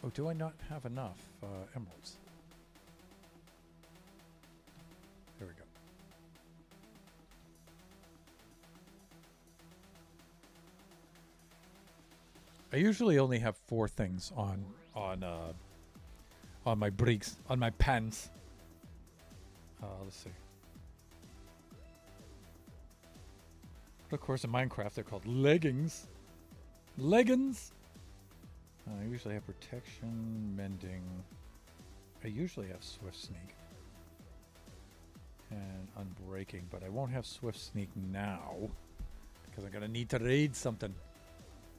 Oh, do I not have enough emeralds? There we go. I usually only have 4 things on my breeks, on my pants. Let's see. But of course, in Minecraft, they're called leggings. Leggings. I usually have protection, mending. I usually have Swift Sneak and Unbreaking, but I won't have Swift Sneak now because I'm gonna need to raid something.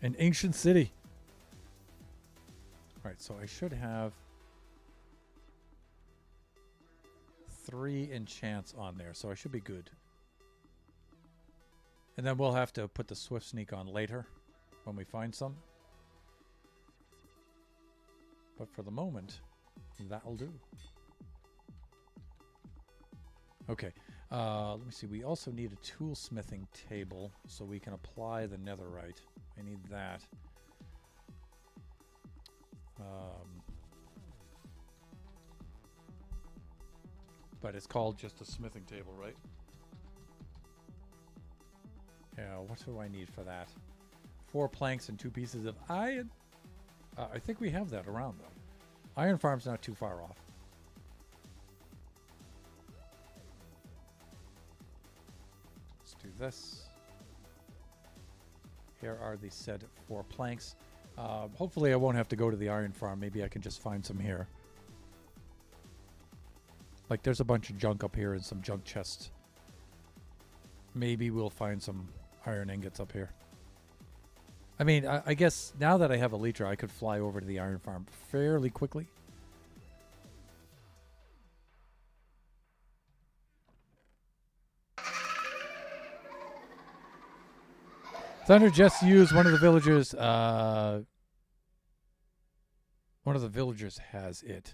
An ancient city. Alright, so I should have 3 enchants on there, so I should be good. And then we'll have to put the Swift Sneak on later when we find some. But for the moment, that'll do. Okay, let me see. We also need a toolsmithing table so we can apply the netherite. I need that. But it's called just a smithing table, right? Yeah, what do I need for that? 4 planks and 2 pieces of iron. I think we have that around, though. Iron Farm's not too far off. Let's do this. Here are the said 4 planks. Hopefully I won't have to go to the iron farm. Maybe I can just find some here. Like there's a bunch of junk up here and some junk chests. Maybe we'll find some iron ingots up here. I mean, I guess now that I have a Elytra, I could fly over to the iron farm fairly quickly. Thunder just used one of the villagers. One of the villagers has it.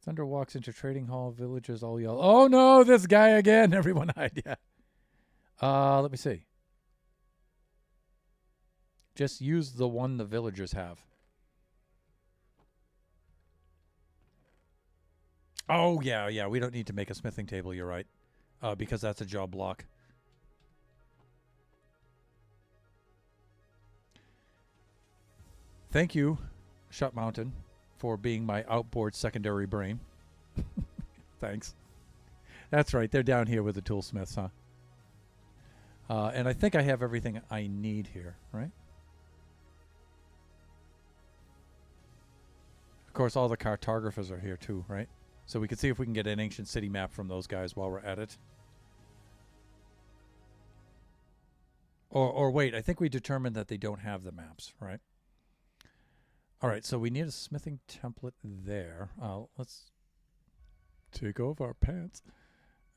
Thunder walks into trading hall. Villagers all yell, "Oh no, this guy again!" Everyone hide. Yeah. Let me see. Just use the one the villagers have. Oh, yeah. We don't need to make a smithing table. You're right. Because that's a job block. Thank you, Shut Mountain, for being my outboard secondary brain. Thanks. That's right. They're down here with the toolsmiths, huh? And I think I have everything I need here, right? Of course, all the cartographers are here too, right? So we can see if we can get an ancient city map from those guys while we're at it. Or wait, I think we determined that they don't have the maps, right? All right, so we need a smithing template there. Let's take off our pants.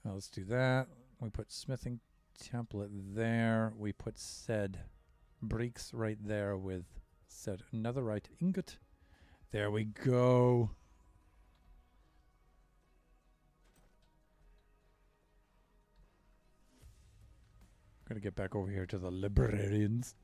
Let's do that. We put smithing template there. We put said bricks right there with said netherite ingot. There we go. I'm going to get back over here to the librarians.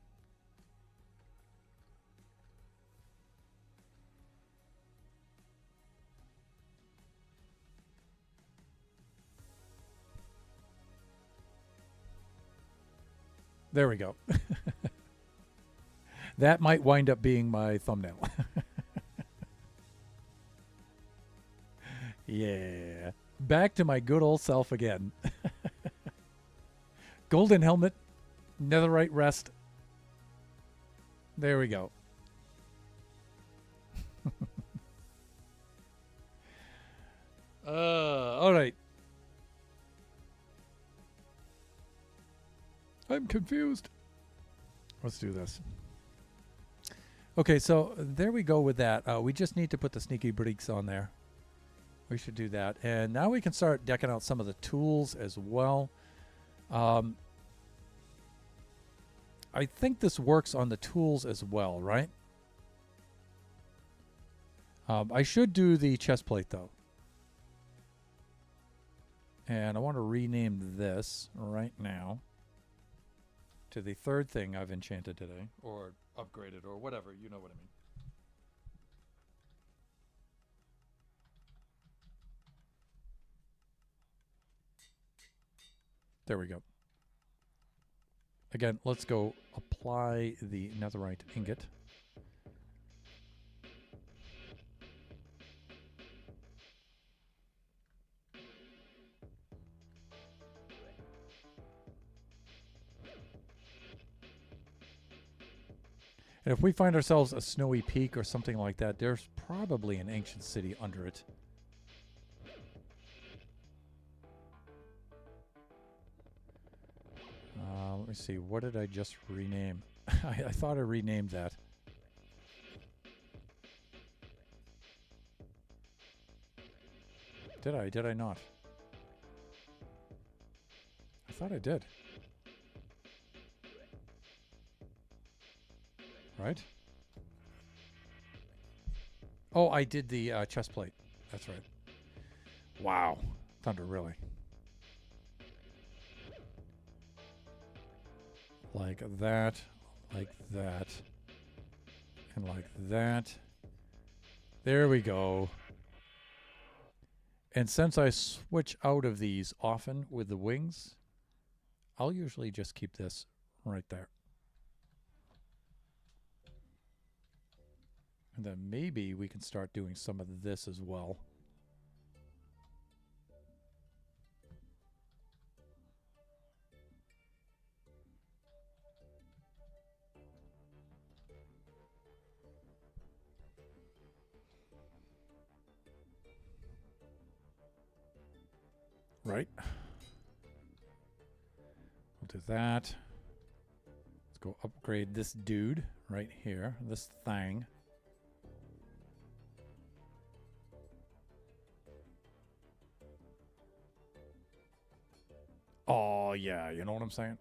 There we go. That might wind up being my thumbnail. Yeah. Back to my good old self again. Golden helmet, netherite rest. There we go. All right. I'm confused. Let's do this. Okay, so there we go with that. We just need to put the sneaky bricks on there. We should do that. And now we can start decking out some of the tools as well. I think this works on the tools as well, right? I should do the chest plate, though. And I want to rename this right now to the third thing I've enchanted today, or upgraded, or whatever. You know what I mean. There we go. Again, let's go apply the netherite ingot. And if we find ourselves a snowy peak or something like that, there's probably an ancient city under it. Let me see. What did I just rename? I thought I renamed that. Did I? Did I not? I thought I did. Right? Oh, I did the chest plate. That's right. Wow. Thunder, really. Like that, and like that. There we go. And since I switch out of these often with the wings, I'll usually just keep this right there. And then maybe we can start doing some of this as well. Right. We'll do that. Let's go upgrade this dude right here, this thing. Oh, yeah, you know what I'm saying?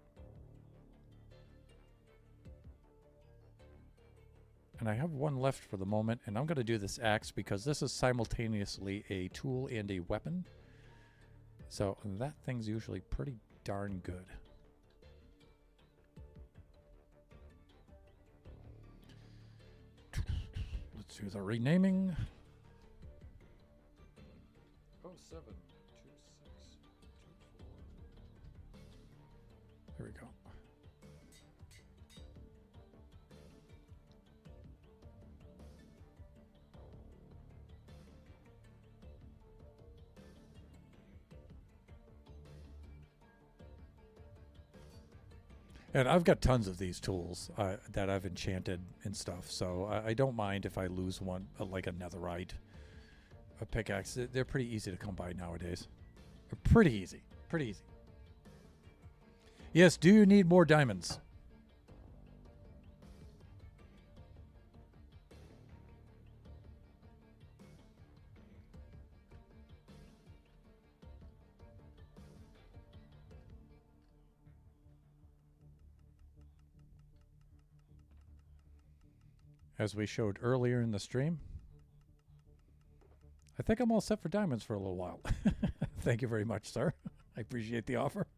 And I have one left for the moment, and I'm going to do this axe because this is simultaneously a tool and a weapon. So that thing's usually pretty darn good. Let's do the renaming. 072624. There we go. And I've got tons of these tools that I've enchanted and stuff, so I don't mind if I lose one, like a netherite, a pickaxe. They're pretty easy to come by nowadays. They're pretty easy. Pretty easy. Yes, do you need more diamonds? As we showed earlier in the stream, I think I'm all set for diamonds for a little while. Thank you very much, sir. I appreciate the offer.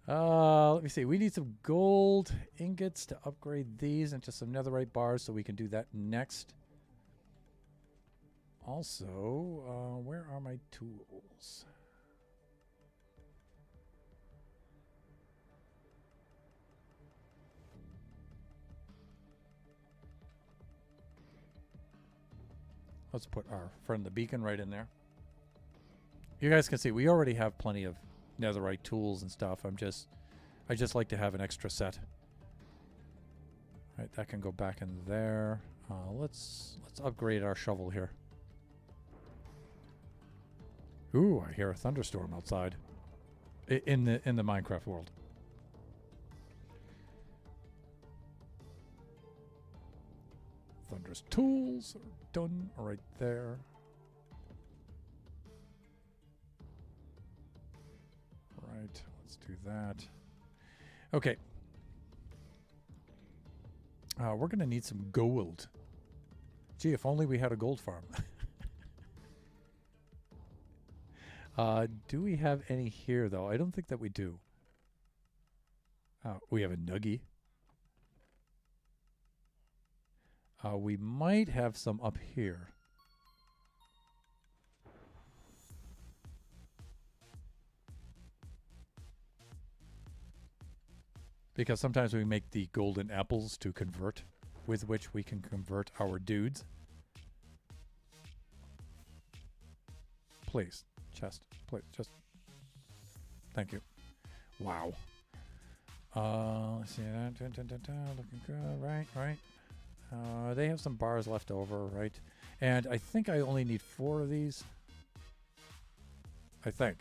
Let me see. We need some gold ingots to upgrade these into some netherite bars, so we can do that next. Also, where are my tools? Let's put our friend the beacon right in there. You guys can see we already have plenty of netherite tools and stuff. I just like to have an extra set. All right, that can go back in there. Let's upgrade our shovel here. Ooh, I hear a thunderstorm outside. In the Minecraft world. Thunder's tools are done right there. Right, let's do that. Okay. We're going to need some gold. Gee, if only we had a gold farm. Do we have any here, though? I don't think that we do. We have a nuggie. We might have some up here. Because sometimes we make the golden apples to convert, with which we can convert our dudes. Please, chest, please, just. Thank you. Wow. Let's see that. Looking good. Right. They have some bars left over, right? And I think I only need 4 of these. I think.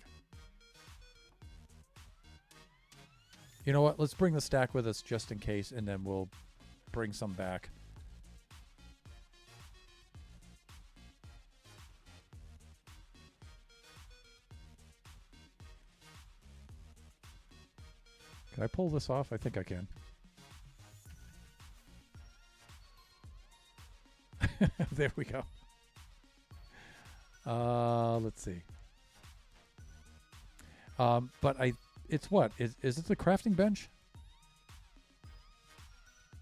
You know what? Let's bring the stack with us just in case, and then we'll bring some back. Can I pull this off? I think I can. There we go. Let's see. But it's what? Is it the crafting bench?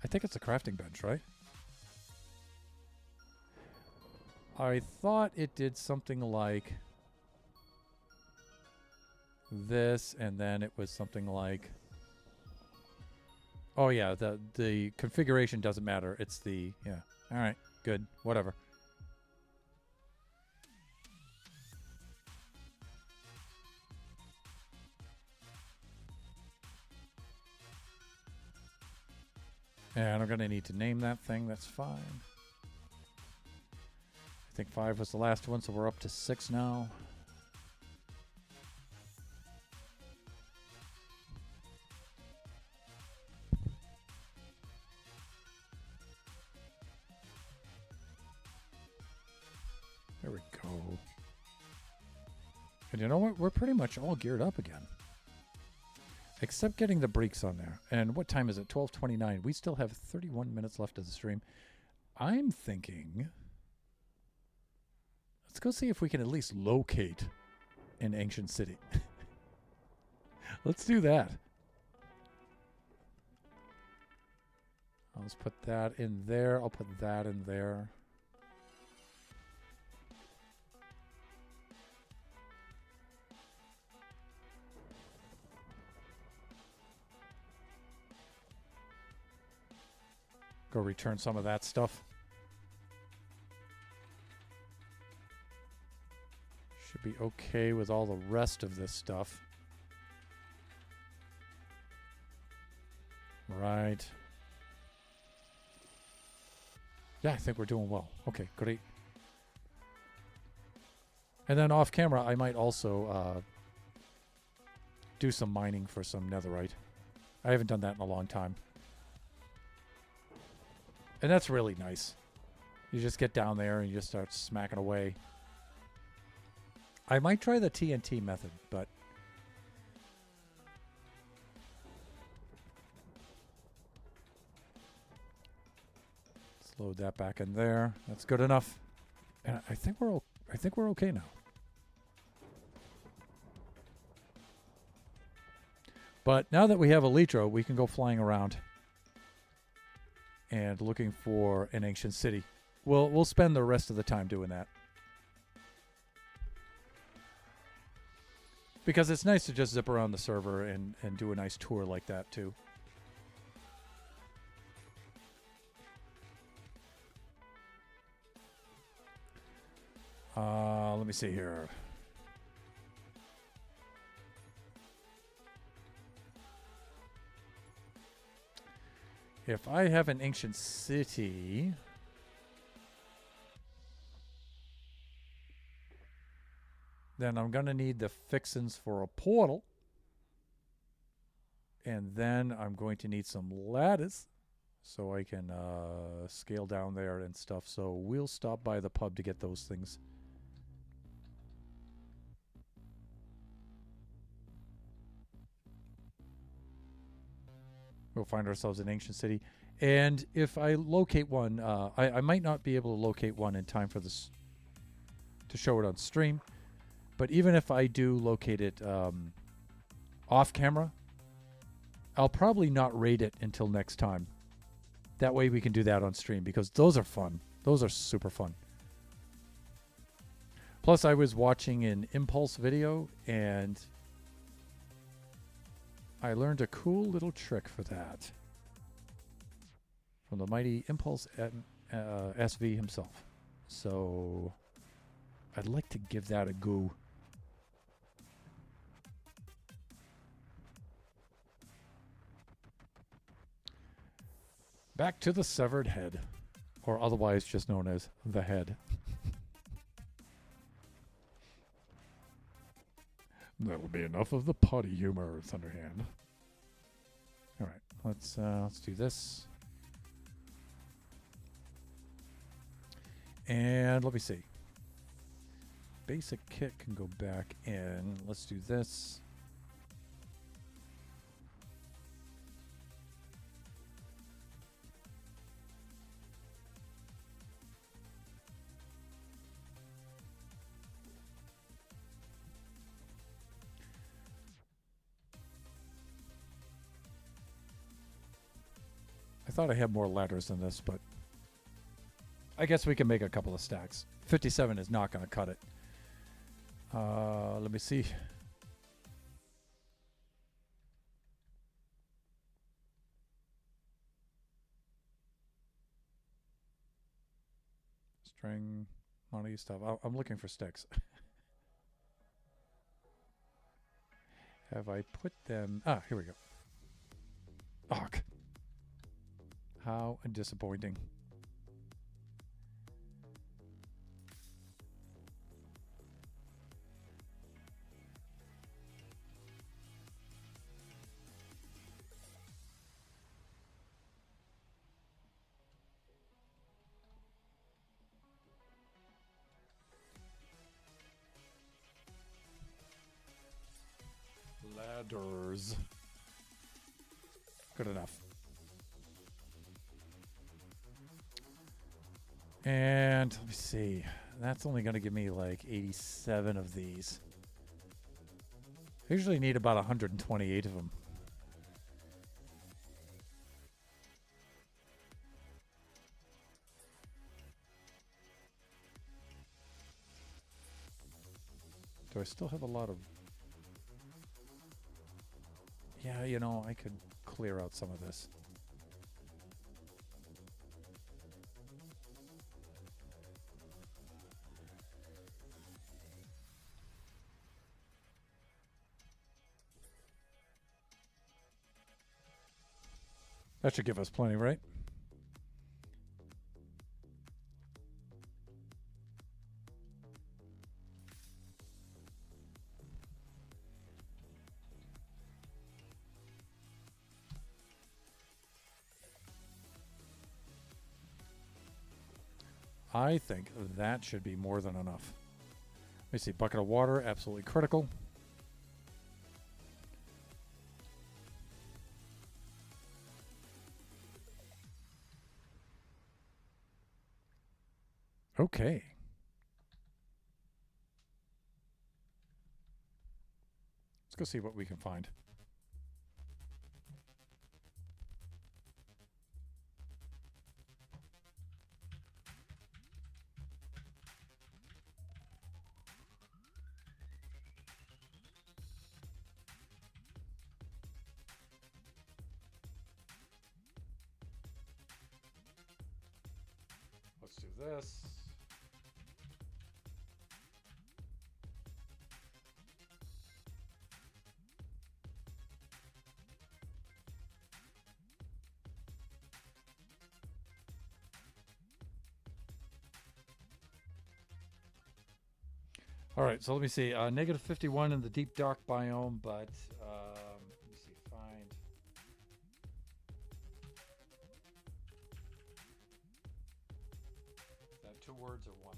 I think it's a crafting bench, right? I thought it did something like this, and then it was something like... Oh yeah, the configuration doesn't matter. It's the... Yeah. All right. Good. Whatever. And I'm going to need to name that thing. That's fine. I think 5 was the last one, so we're up to 6 now. There we go. And you know what? We're pretty much all geared up again. Except getting the brakes on there. And what time is it? 12:29. We still have 31 minutes left of the stream. I'm thinking, let's go see if we can at least locate an ancient city. Let's do that. I'll just put that in there. I'll put that in there. Go return some of that stuff. Should be okay with all the rest of this stuff. Right. Yeah, I think we're doing well. Okay, great. And then off camera, I might also do some mining for some netherite. I haven't done that in a long time. And that's really nice. You just get down there and you just start smacking away. I might try the TNT method, but let's load that back in there. That's good enough. And I think we're okay now. But now that we have Elytra, we can go flying around and looking for an ancient city. We'll spend the rest of the time doing that. Because it's nice to just zip around the server and do a nice tour like that too. Let me see here. If I have an ancient city, then I'm going to need the fixins for a portal. And then I'm going to need some lattice so I can scale down there and stuff. So we'll stop by the pub to get those things. We'll find ourselves an ancient city. And if I locate one, I might not be able to locate one in time for this to show it on stream. But even if I do locate it off camera, I'll probably not raid it until next time. That way we can do that on stream because those are fun. Those are super fun. Plus, I was watching an Impulse video and I learned a cool little trick for that from the mighty Impulse SV himself. So I'd like to give that a go. Back to the severed head, or otherwise just known as the head. That'll be enough of the potty humor, Thunderhand. All right, let's do this. And let me see. Basic kit can go back in. Let's do this. I thought I had more ladders than this, but I guess we can make a couple of stacks. 57 is not going to cut it. Let me see. String, money, stuff. I'm looking for sticks. Have I put them? Ah, here we go. Oh, how disappointing. Ladders. Good enough. And let me see. That's only going to give me like 87 of these. I usually need about 128 of them. Do I still have a lot of... Yeah, you know, I could clear out some of this. That should give us plenty, right? I think that should be more than enough. Let me see. Bucket of water, absolutely critical. Okay. Let's go see what we can find. Let's do this. All right, so let me see. Negative 51 in the deep dark biome, but let me see. Find. Is that 2 words or 1?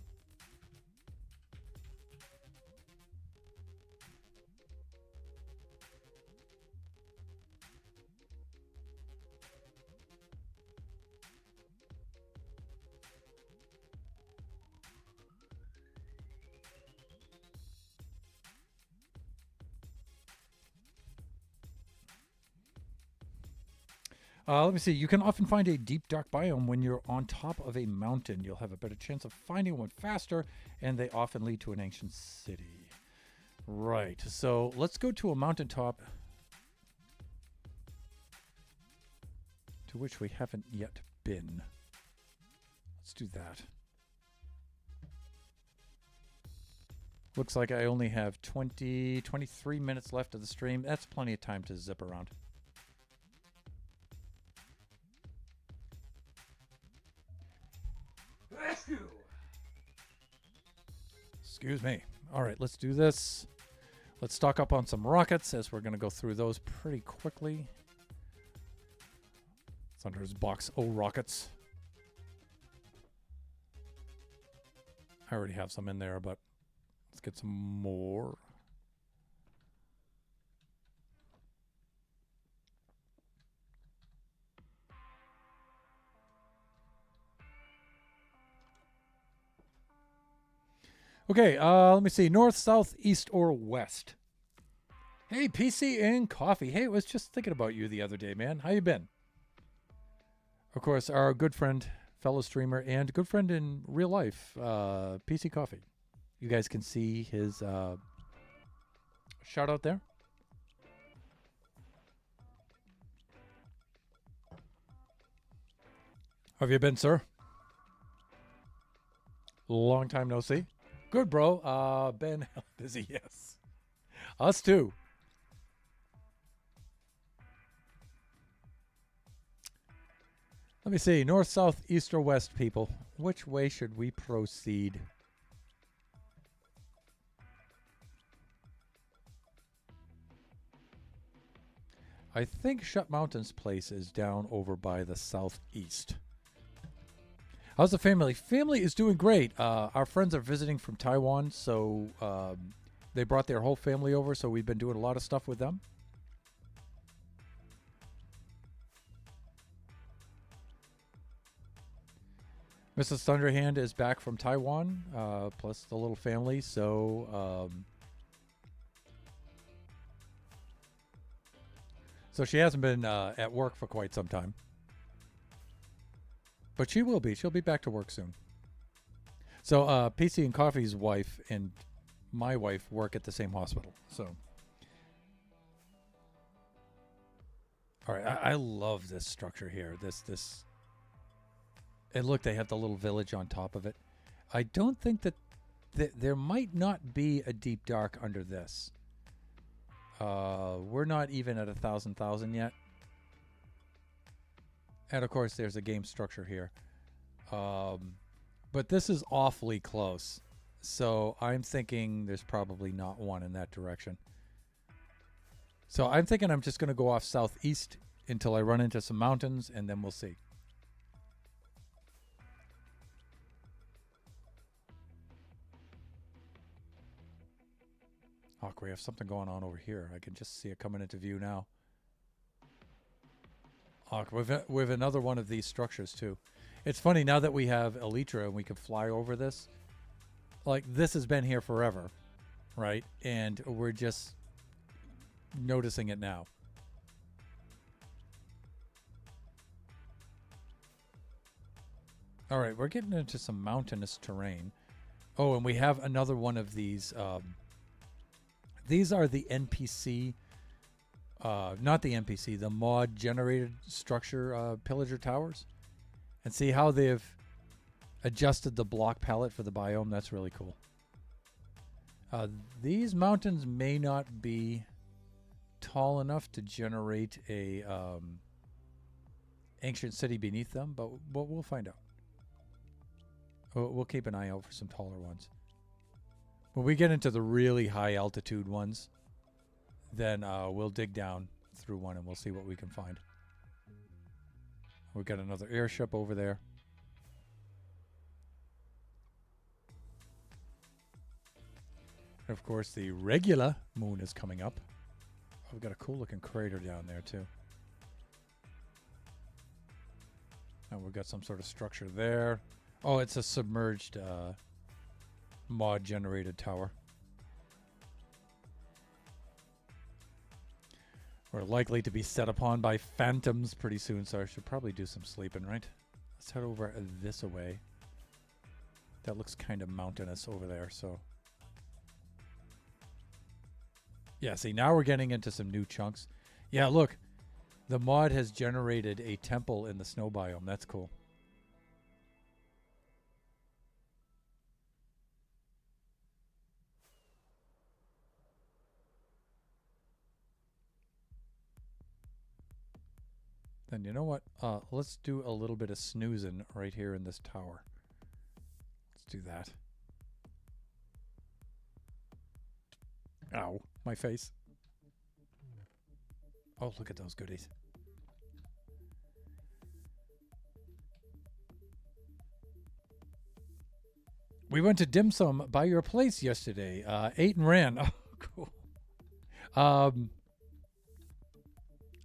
Let me see. You can often find a deep dark biome when you're on top of a mountain. You'll have a better chance of finding one faster, and they often lead to an ancient city. Right. So let's go to a mountaintop to which we haven't yet been. Let's do that. Looks like I only have 23 minutes left of the stream. That's plenty of time to zip around. Excuse me. All right, let's do this. Let's stock up on some rockets, as we're going to go through those pretty quickly. It's under his box. Oh, rockets. I already have some in there, but let's get some more. Okay, let me see. North, south, east, or west? Hey, PC and Coffee. Hey, I was just thinking about you the other day, man. How you been? Of course, our good friend, fellow streamer, and good friend in real life, PC Coffee. You guys can see his shout out there. How have you been, sir? Long time no see. Good, bro. Been busy, yes. Us too. Let me see. North, south, east, or west, people. Which way should we proceed? I think Shut Mountain's place is down over by the southeast. How's the family? Family is doing great. Our friends are visiting from Taiwan, so they brought their whole family over, so we've been doing a lot of stuff with them. Mrs. Thunderhand is back from Taiwan, plus the little family. So she hasn't been at work for quite some time. But she will be. She'll be back to work soon. So PC and Coffee's wife and my wife work at the same hospital. So, all right, I love this structure here. This, and look, they have the little village on top of it. I don't think that there might not be a deep dark under this. We're not even at 1,000 yet. And of course, there's a game structure here. But this is awfully close. So I'm thinking there's probably not one in that direction. So I'm thinking I'm just going to go off southeast until I run into some mountains, and then we'll see. Oh, we have something going on over here. I can just see it coming into view now. Oh, we have another one of these structures too. It's funny now that we have Elytra and we can fly over this. Like, this has been here forever, right? And we're just noticing it now. All right, we're getting into some mountainous terrain. Oh, and we have another one of these. These are the NPC, not the NPC, the mod generated structure pillager towers. And see how they've adjusted the block palette for the biome. That's really cool. These mountains may not be tall enough to generate a ancient city beneath them, but we'll find out. We'll keep an eye out for some taller ones. When we get into the really high altitude ones, then we'll dig down through one and we'll see what we can find. We've got another airship over there. And of course, the regular moon is coming up. Oh, we've got a cool looking crater down there too. And we've got some sort of structure there. Oh, it's a submerged mod generated tower. We're likely to be set upon by phantoms pretty soon, so I should probably do some sleeping, right? Let's head over this way. That looks kind of mountainous over there, so. Yeah, see, now we're getting into some new chunks. Yeah, look. The mod has generated a temple in the snow biome. That's cool. Then you know what? Let's do a little bit of snoozing right here in this tower. Let's do that. Ow, my face. Oh, look at those goodies. We went to dim sum by your place yesterday. Ate and ran. Oh, cool.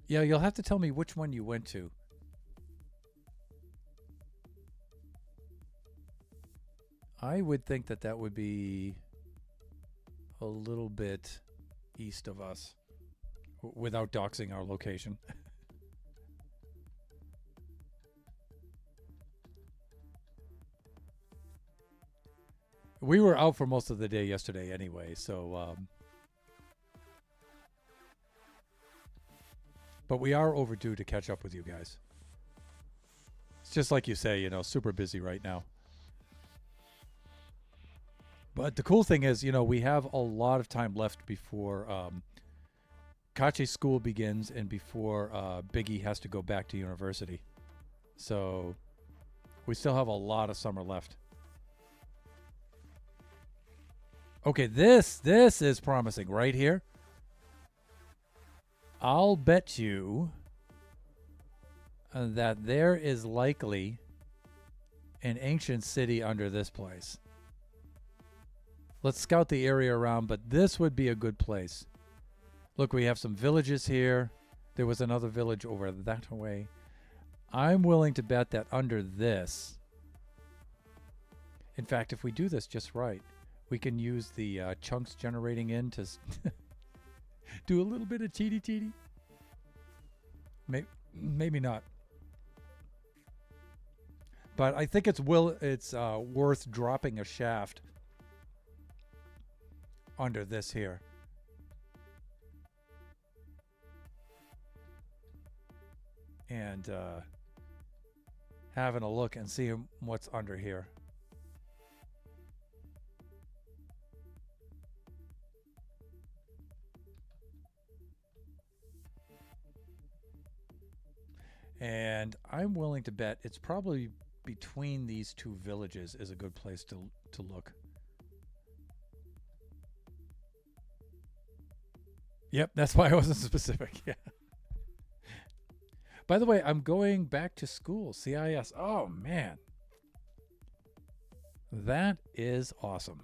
Yeah, you'll have to tell me which one you went to. I would think that that would be a little bit east of us, without doxing our location. We were out for most of the day yesterday anyway, so... But we are overdue to catch up with you guys. It's just like you say, you know, super busy right now. But the cool thing is, you know, we have a lot of time left before Kachi's school begins and before Biggie has to go back to university. So we still have a lot of summer left. Okay, this is promising right here. I'll bet you that there is likely an ancient city under this place. Let's scout the area around, but this would be a good place. Look, we have some villages here. There was another village over that way. I'm willing to bet that under this In fact, if we do this just right, we can use the chunks generating in to do a little bit of cheaty. Maybe not. But I think it's worth dropping a shaft under this here. And having a look and see what's under here. And I'm willing to bet it's probably between these two villages is a good place to look. Yep, that's why I wasn't specific. Yeah. By the way, I'm going back to school, CIS. Oh, man. That is awesome.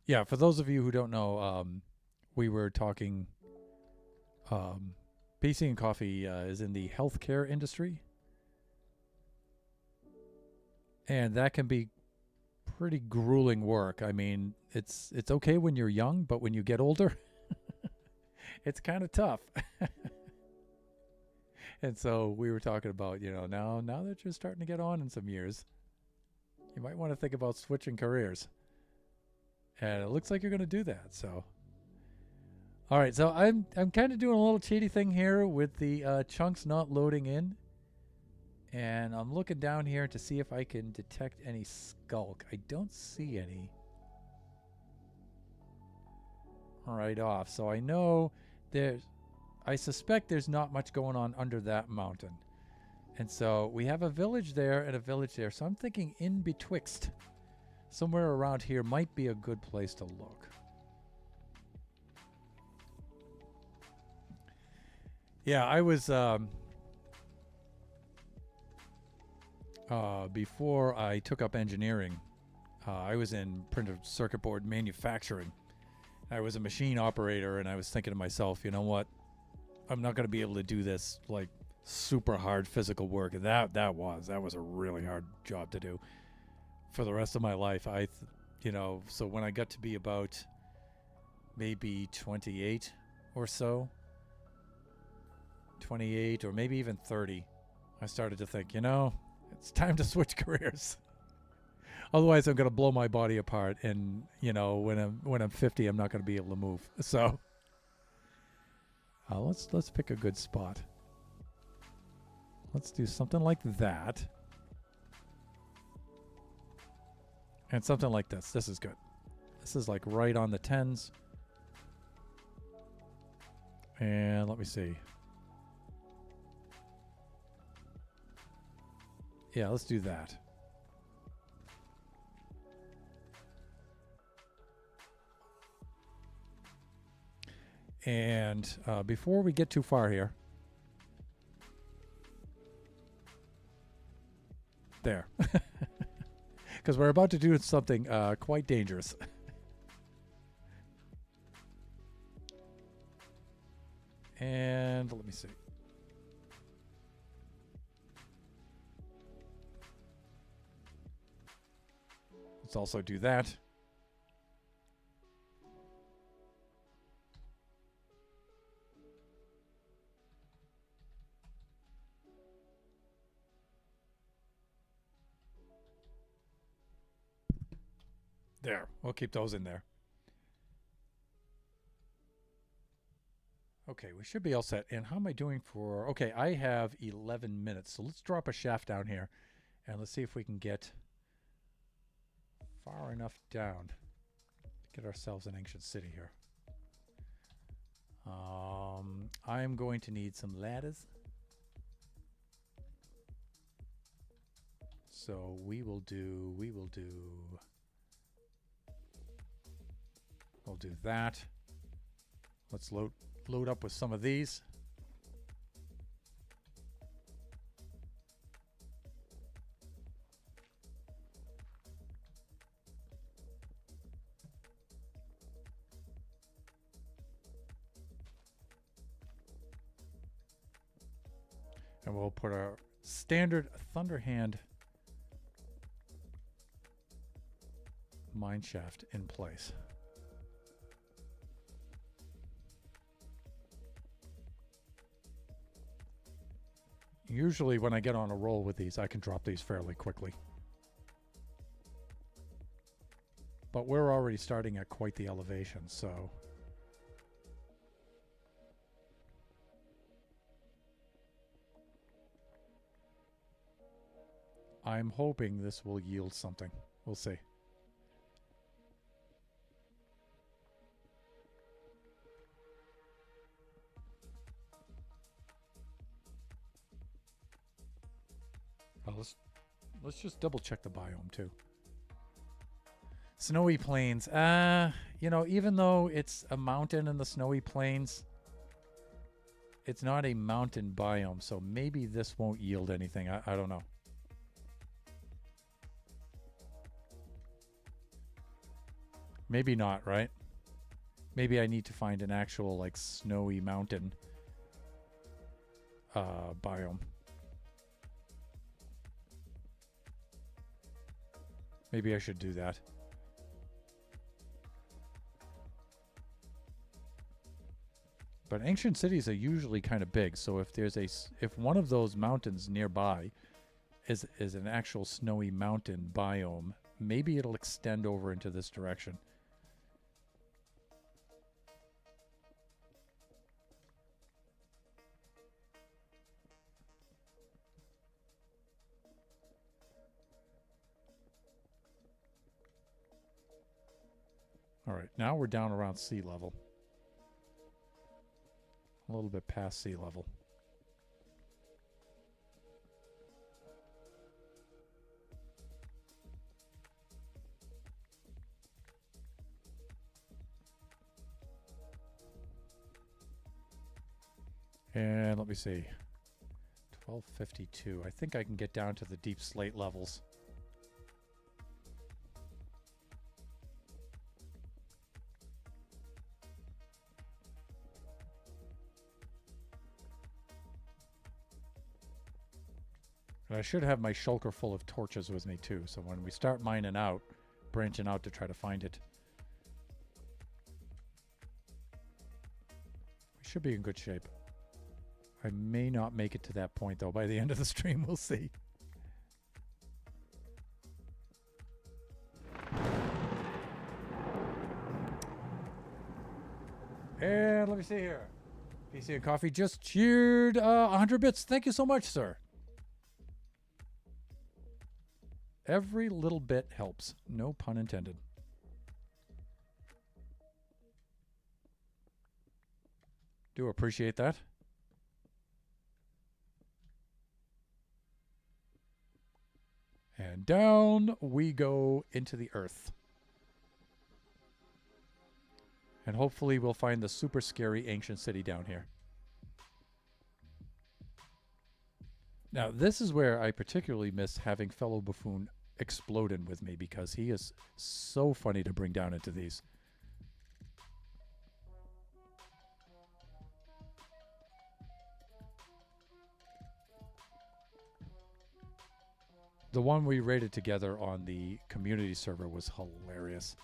Yeah, for those of you who don't know, we were talking. PC and Coffee is in the healthcare industry, and that can be pretty grueling work. I mean, it's okay when you're young, but when you get older, it's kind of tough. And so we were talking about, now that you're starting to get on in some years, you might want to think about switching careers. And it looks like you're going to do that. So, all right. So I'm kind of doing a little cheaty thing here with the chunks not loading in. And I'm looking down here to see if I can detect any skulk. I don't see any right off. So I know I suspect there's not much going on under that mountain. And so we have a village there and a village there. So I'm thinking in betwixt, somewhere around here might be a good place to look. Yeah, I was before I took up engineering, I was in printed circuit board manufacturing. I was a machine operator, and I was thinking to myself, you know what? I'm not going to be able to do this like super hard physical work. And that was a really hard job to do for the rest of my life. So when I got to be about maybe 28 or so, 28 or maybe even 30, I started to think, it's time to switch careers. Otherwise, I'm going to blow my body apart, and when I'm 50, I'm not going to be able to move. So let's pick a good spot. Let's do something like that, and something like this. This is good. This is like right on the 10s. And let me see. Yeah, let's do that. And before we get too far here, there, because we're about to do something quite dangerous. And let me see. Let's also do that. There, we'll keep those in there. Okay, we should be all set. And how am I doing for... Okay, I have 11 minutes. So let's drop a shaft down here. And let's see if we can get far enough down to get ourselves an ancient city here. I'm going to need some ladders. So we'll do that. Let's load up with some of these. And we'll put our standard Thunderhand mine shaft in place. Usually when I get on a roll with these, I can drop these fairly quickly. But we're already starting at quite the elevation, so... I'm hoping this will yield something. We'll see. Let's just double check the biome too. Snowy plains. You know, even though it's a mountain in the snowy plains, it's not a mountain biome, so maybe this won't yield anything. I don't know. Maybe not, right? Maybe I need to find an actual, like, snowy mountain biome. Maybe I should do that. But ancient cities are usually kind of big, so if one of those mountains nearby is an actual snowy mountain biome, maybe it'll extend over into this direction. All right, now we're down around sea level. A little bit past sea level. And let me see. 1252. I think I can get down to the deep slate levels. And I should have my shulker full of torches with me too, so when we start mining out, branching out to try to find it, we should be in good shape. I may not make it to that point though by the end of the stream, we'll see. And let me see here. PC and Coffee just cheered 100 bits. Thank you so much, sir. Every little bit helps. No pun intended. Do appreciate that. And down we go into the earth. And hopefully we'll find the super scary ancient city down here. Now, this is where I particularly miss having fellow Buffoon exploding with me, because he is so funny to bring down into these. The one we raided together on the community server was hilarious.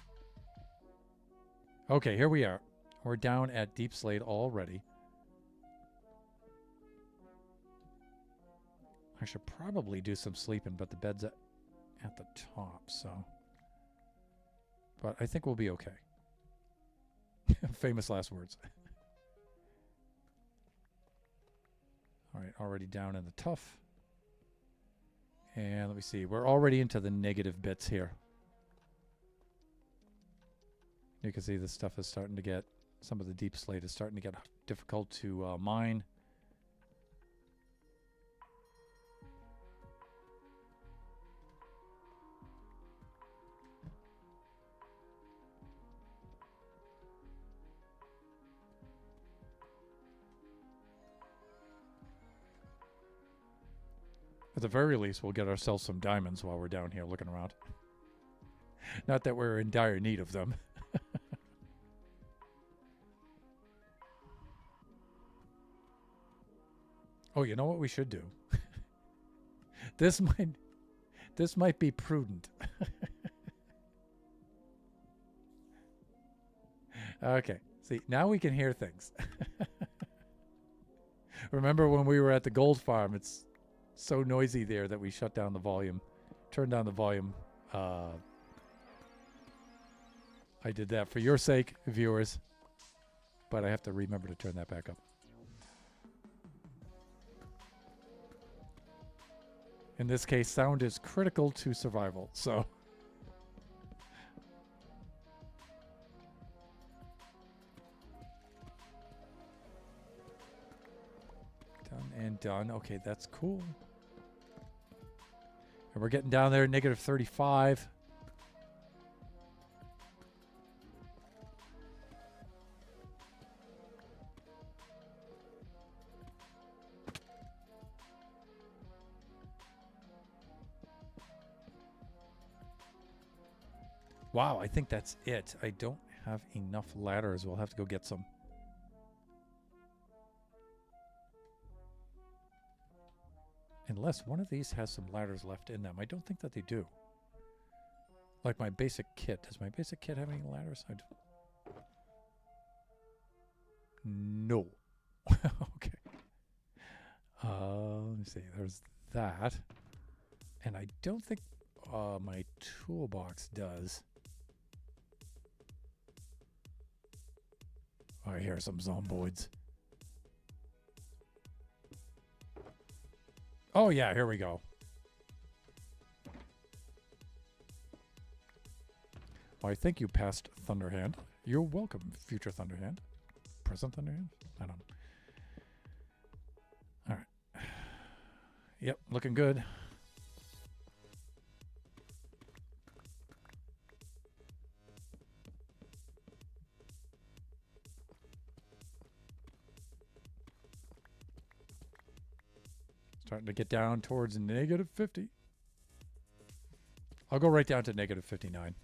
Okay, here we are. We're down at Deep Slate already. I should probably do some sleeping, but the bed's at the top, so... But I think we'll be okay. Famous last words. Alright, already down in the tough. And let me see. We're already into the negative bits here. You can see this stuff is starting to get... Some of the deep slate is starting to get difficult to mine. At the very least, we'll get ourselves some diamonds while we're down here looking around. Not that we're in dire need of them. Oh, you know what we should do? This might be prudent. Okay. See, now we can hear things. Remember when we were at the gold farm? It's so noisy there that we shut down the volume. Turned down the volume. I did that for your sake, viewers. But I have to remember to turn that back up. In this case, sound is critical to survival, so... Done and done. Okay, that's cool. And we're getting down there, negative 35. Wow, I think that's it. I don't have enough ladders. We'll have to go get some. Unless one of these has some ladders left in them. I don't think that they do. Like my basic kit. Does my basic kit have any ladders? No. Okay. Let me see. There's that. And I don't think my toolbox does. Oh, I hear some zomboids. Oh, yeah, here we go. Well, I think you passed Thunderhand. You're welcome, future Thunderhand. Present Thunderhand? I don't know. All right. Yep, looking good. Starting to get down towards negative 50. I'll go right down to negative 59.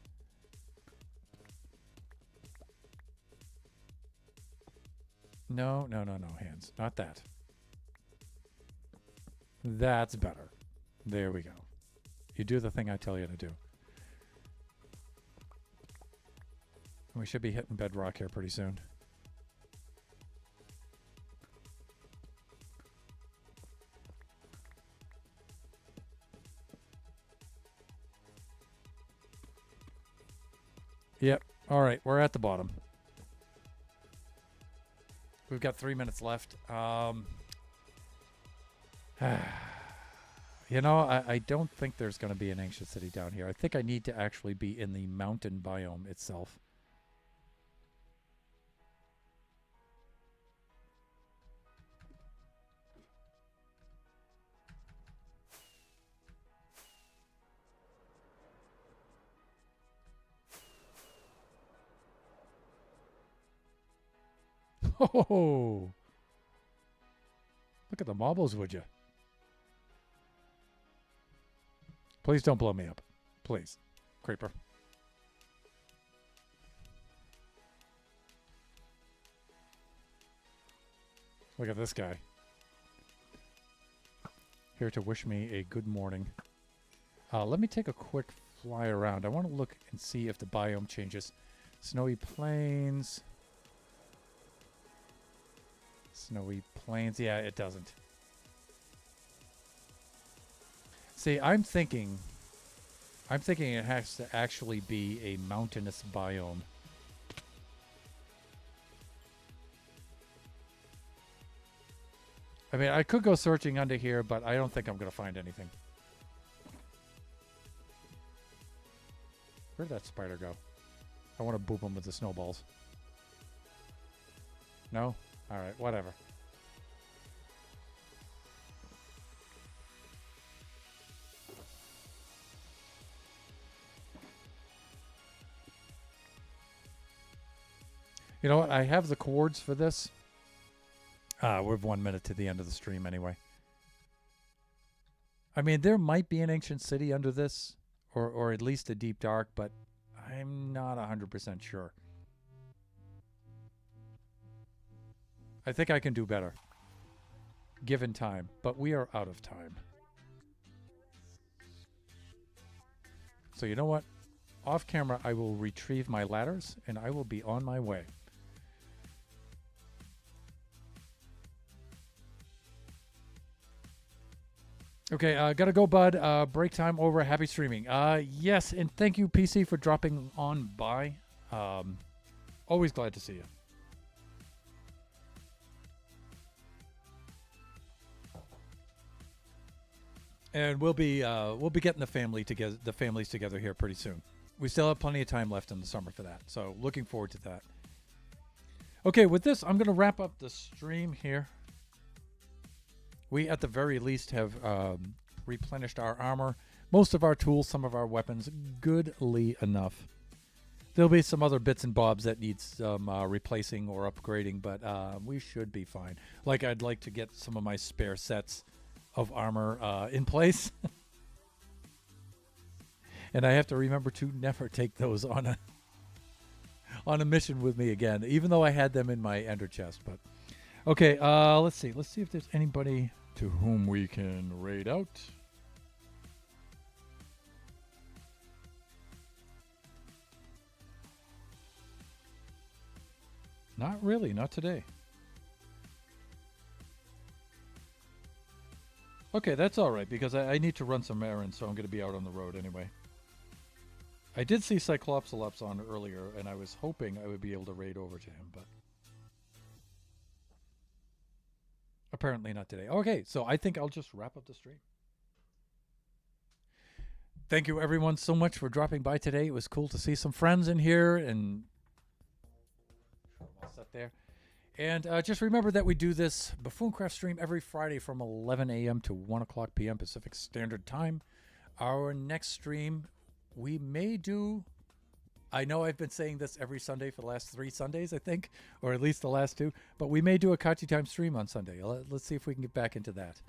No, hands. Not that. That's better. There we go. You do the thing I tell you to do. We should be hitting bedrock here pretty soon. Yep. All right. We're at the bottom. We've got 3 minutes left. You know, I don't think there's going to be an ancient city down here. I think I need to actually be in the mountain biome itself. Oh, look at the marbles, would you? Please don't blow me up. Please. Creeper. Look at this guy. Here to wish me a good morning. Let me take a quick fly around. I want to look and see if the biome changes. Snowy plains... Snowy plains. Yeah, it doesn't. See, I'm thinking it has to actually be a mountainous biome. I mean, I could go searching under here, but I don't think I'm going to find anything. Where'd that spider go? I want to boop him with the snowballs. No? All right, whatever. You know what? I have the chords for this. We're 1 minute to the end of the stream anyway. I mean, there might be an ancient city under this, or at least a deep dark, but I'm not 100% sure. I think I can do better. given time, but we are out of time. So you know what? Off camera, I will retrieve my ladders, and I will be on my way. Okay, gotta go, bud. Break time over. Happy streaming. Yes, and thank you, PC, for dropping on by. Always glad to see you. And we'll be getting the families together here pretty soon. We still have plenty of time left in the summer for that, so looking forward to that. Okay, with this, I'm gonna wrap up the stream here. We, at the very least, have replenished our armor, most of our tools, some of our weapons, goodly enough. There'll be some other bits and bobs that need some replacing or upgrading, but we should be fine. Like, I'd like to get some of my spare sets of armor in place. And I have to remember to never take those on a mission with me again, even though I had them in my ender chest. But okay, let's see if there's anybody to whom we can raid out. Not really, not today. Okay, that's all right, because I need to run some errands, so I'm going to be out on the road anyway. I did see Cyclopsalops on earlier, and I was hoping I would be able to raid over to him, but apparently not today. Okay, so I think I'll just wrap up the stream. Thank you, everyone, so much for dropping by today. It was cool to see some friends in here, and I'm all set there. And just remember that we do this Buffooncraft stream every Friday from 11 a.m. to 1 o'clock p.m. Pacific Standard Time. Our next stream, we may do, I know I've been saying this every Sunday for the last 3 Sundays, I think, or at least the last 2, but we may do a Kachi Time stream on Sunday. Let's see if we can get back into that.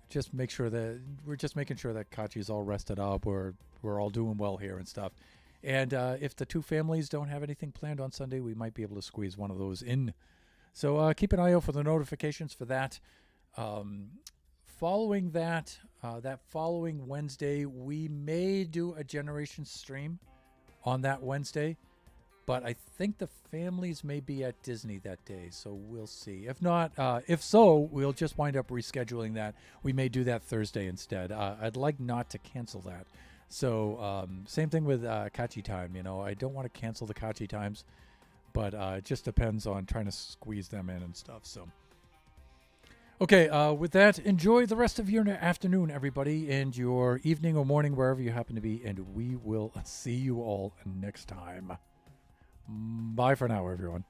Just make sure that we're just making sure that Kachi is all rested up. We're all doing well here and stuff. And if the 2 families don't have anything planned on Sunday, we might be able to squeeze one of those in. So keep an eye out for the notifications for that. Following that, that following Wednesday, we may do a Generations stream on that Wednesday. But I think the families may be at Disney that day, so we'll see. If not, if so, we'll just wind up rescheduling that. We may do that Thursday instead. I'd like not to cancel that. So same thing with Kachi Time. You know, I don't want to cancel the Kachi Times, but it just depends on trying to squeeze them in and stuff. So, okay, with that, enjoy the rest of your afternoon, everybody, and your evening or morning, wherever you happen to be, and we will see you all next time. Bye for now, everyone.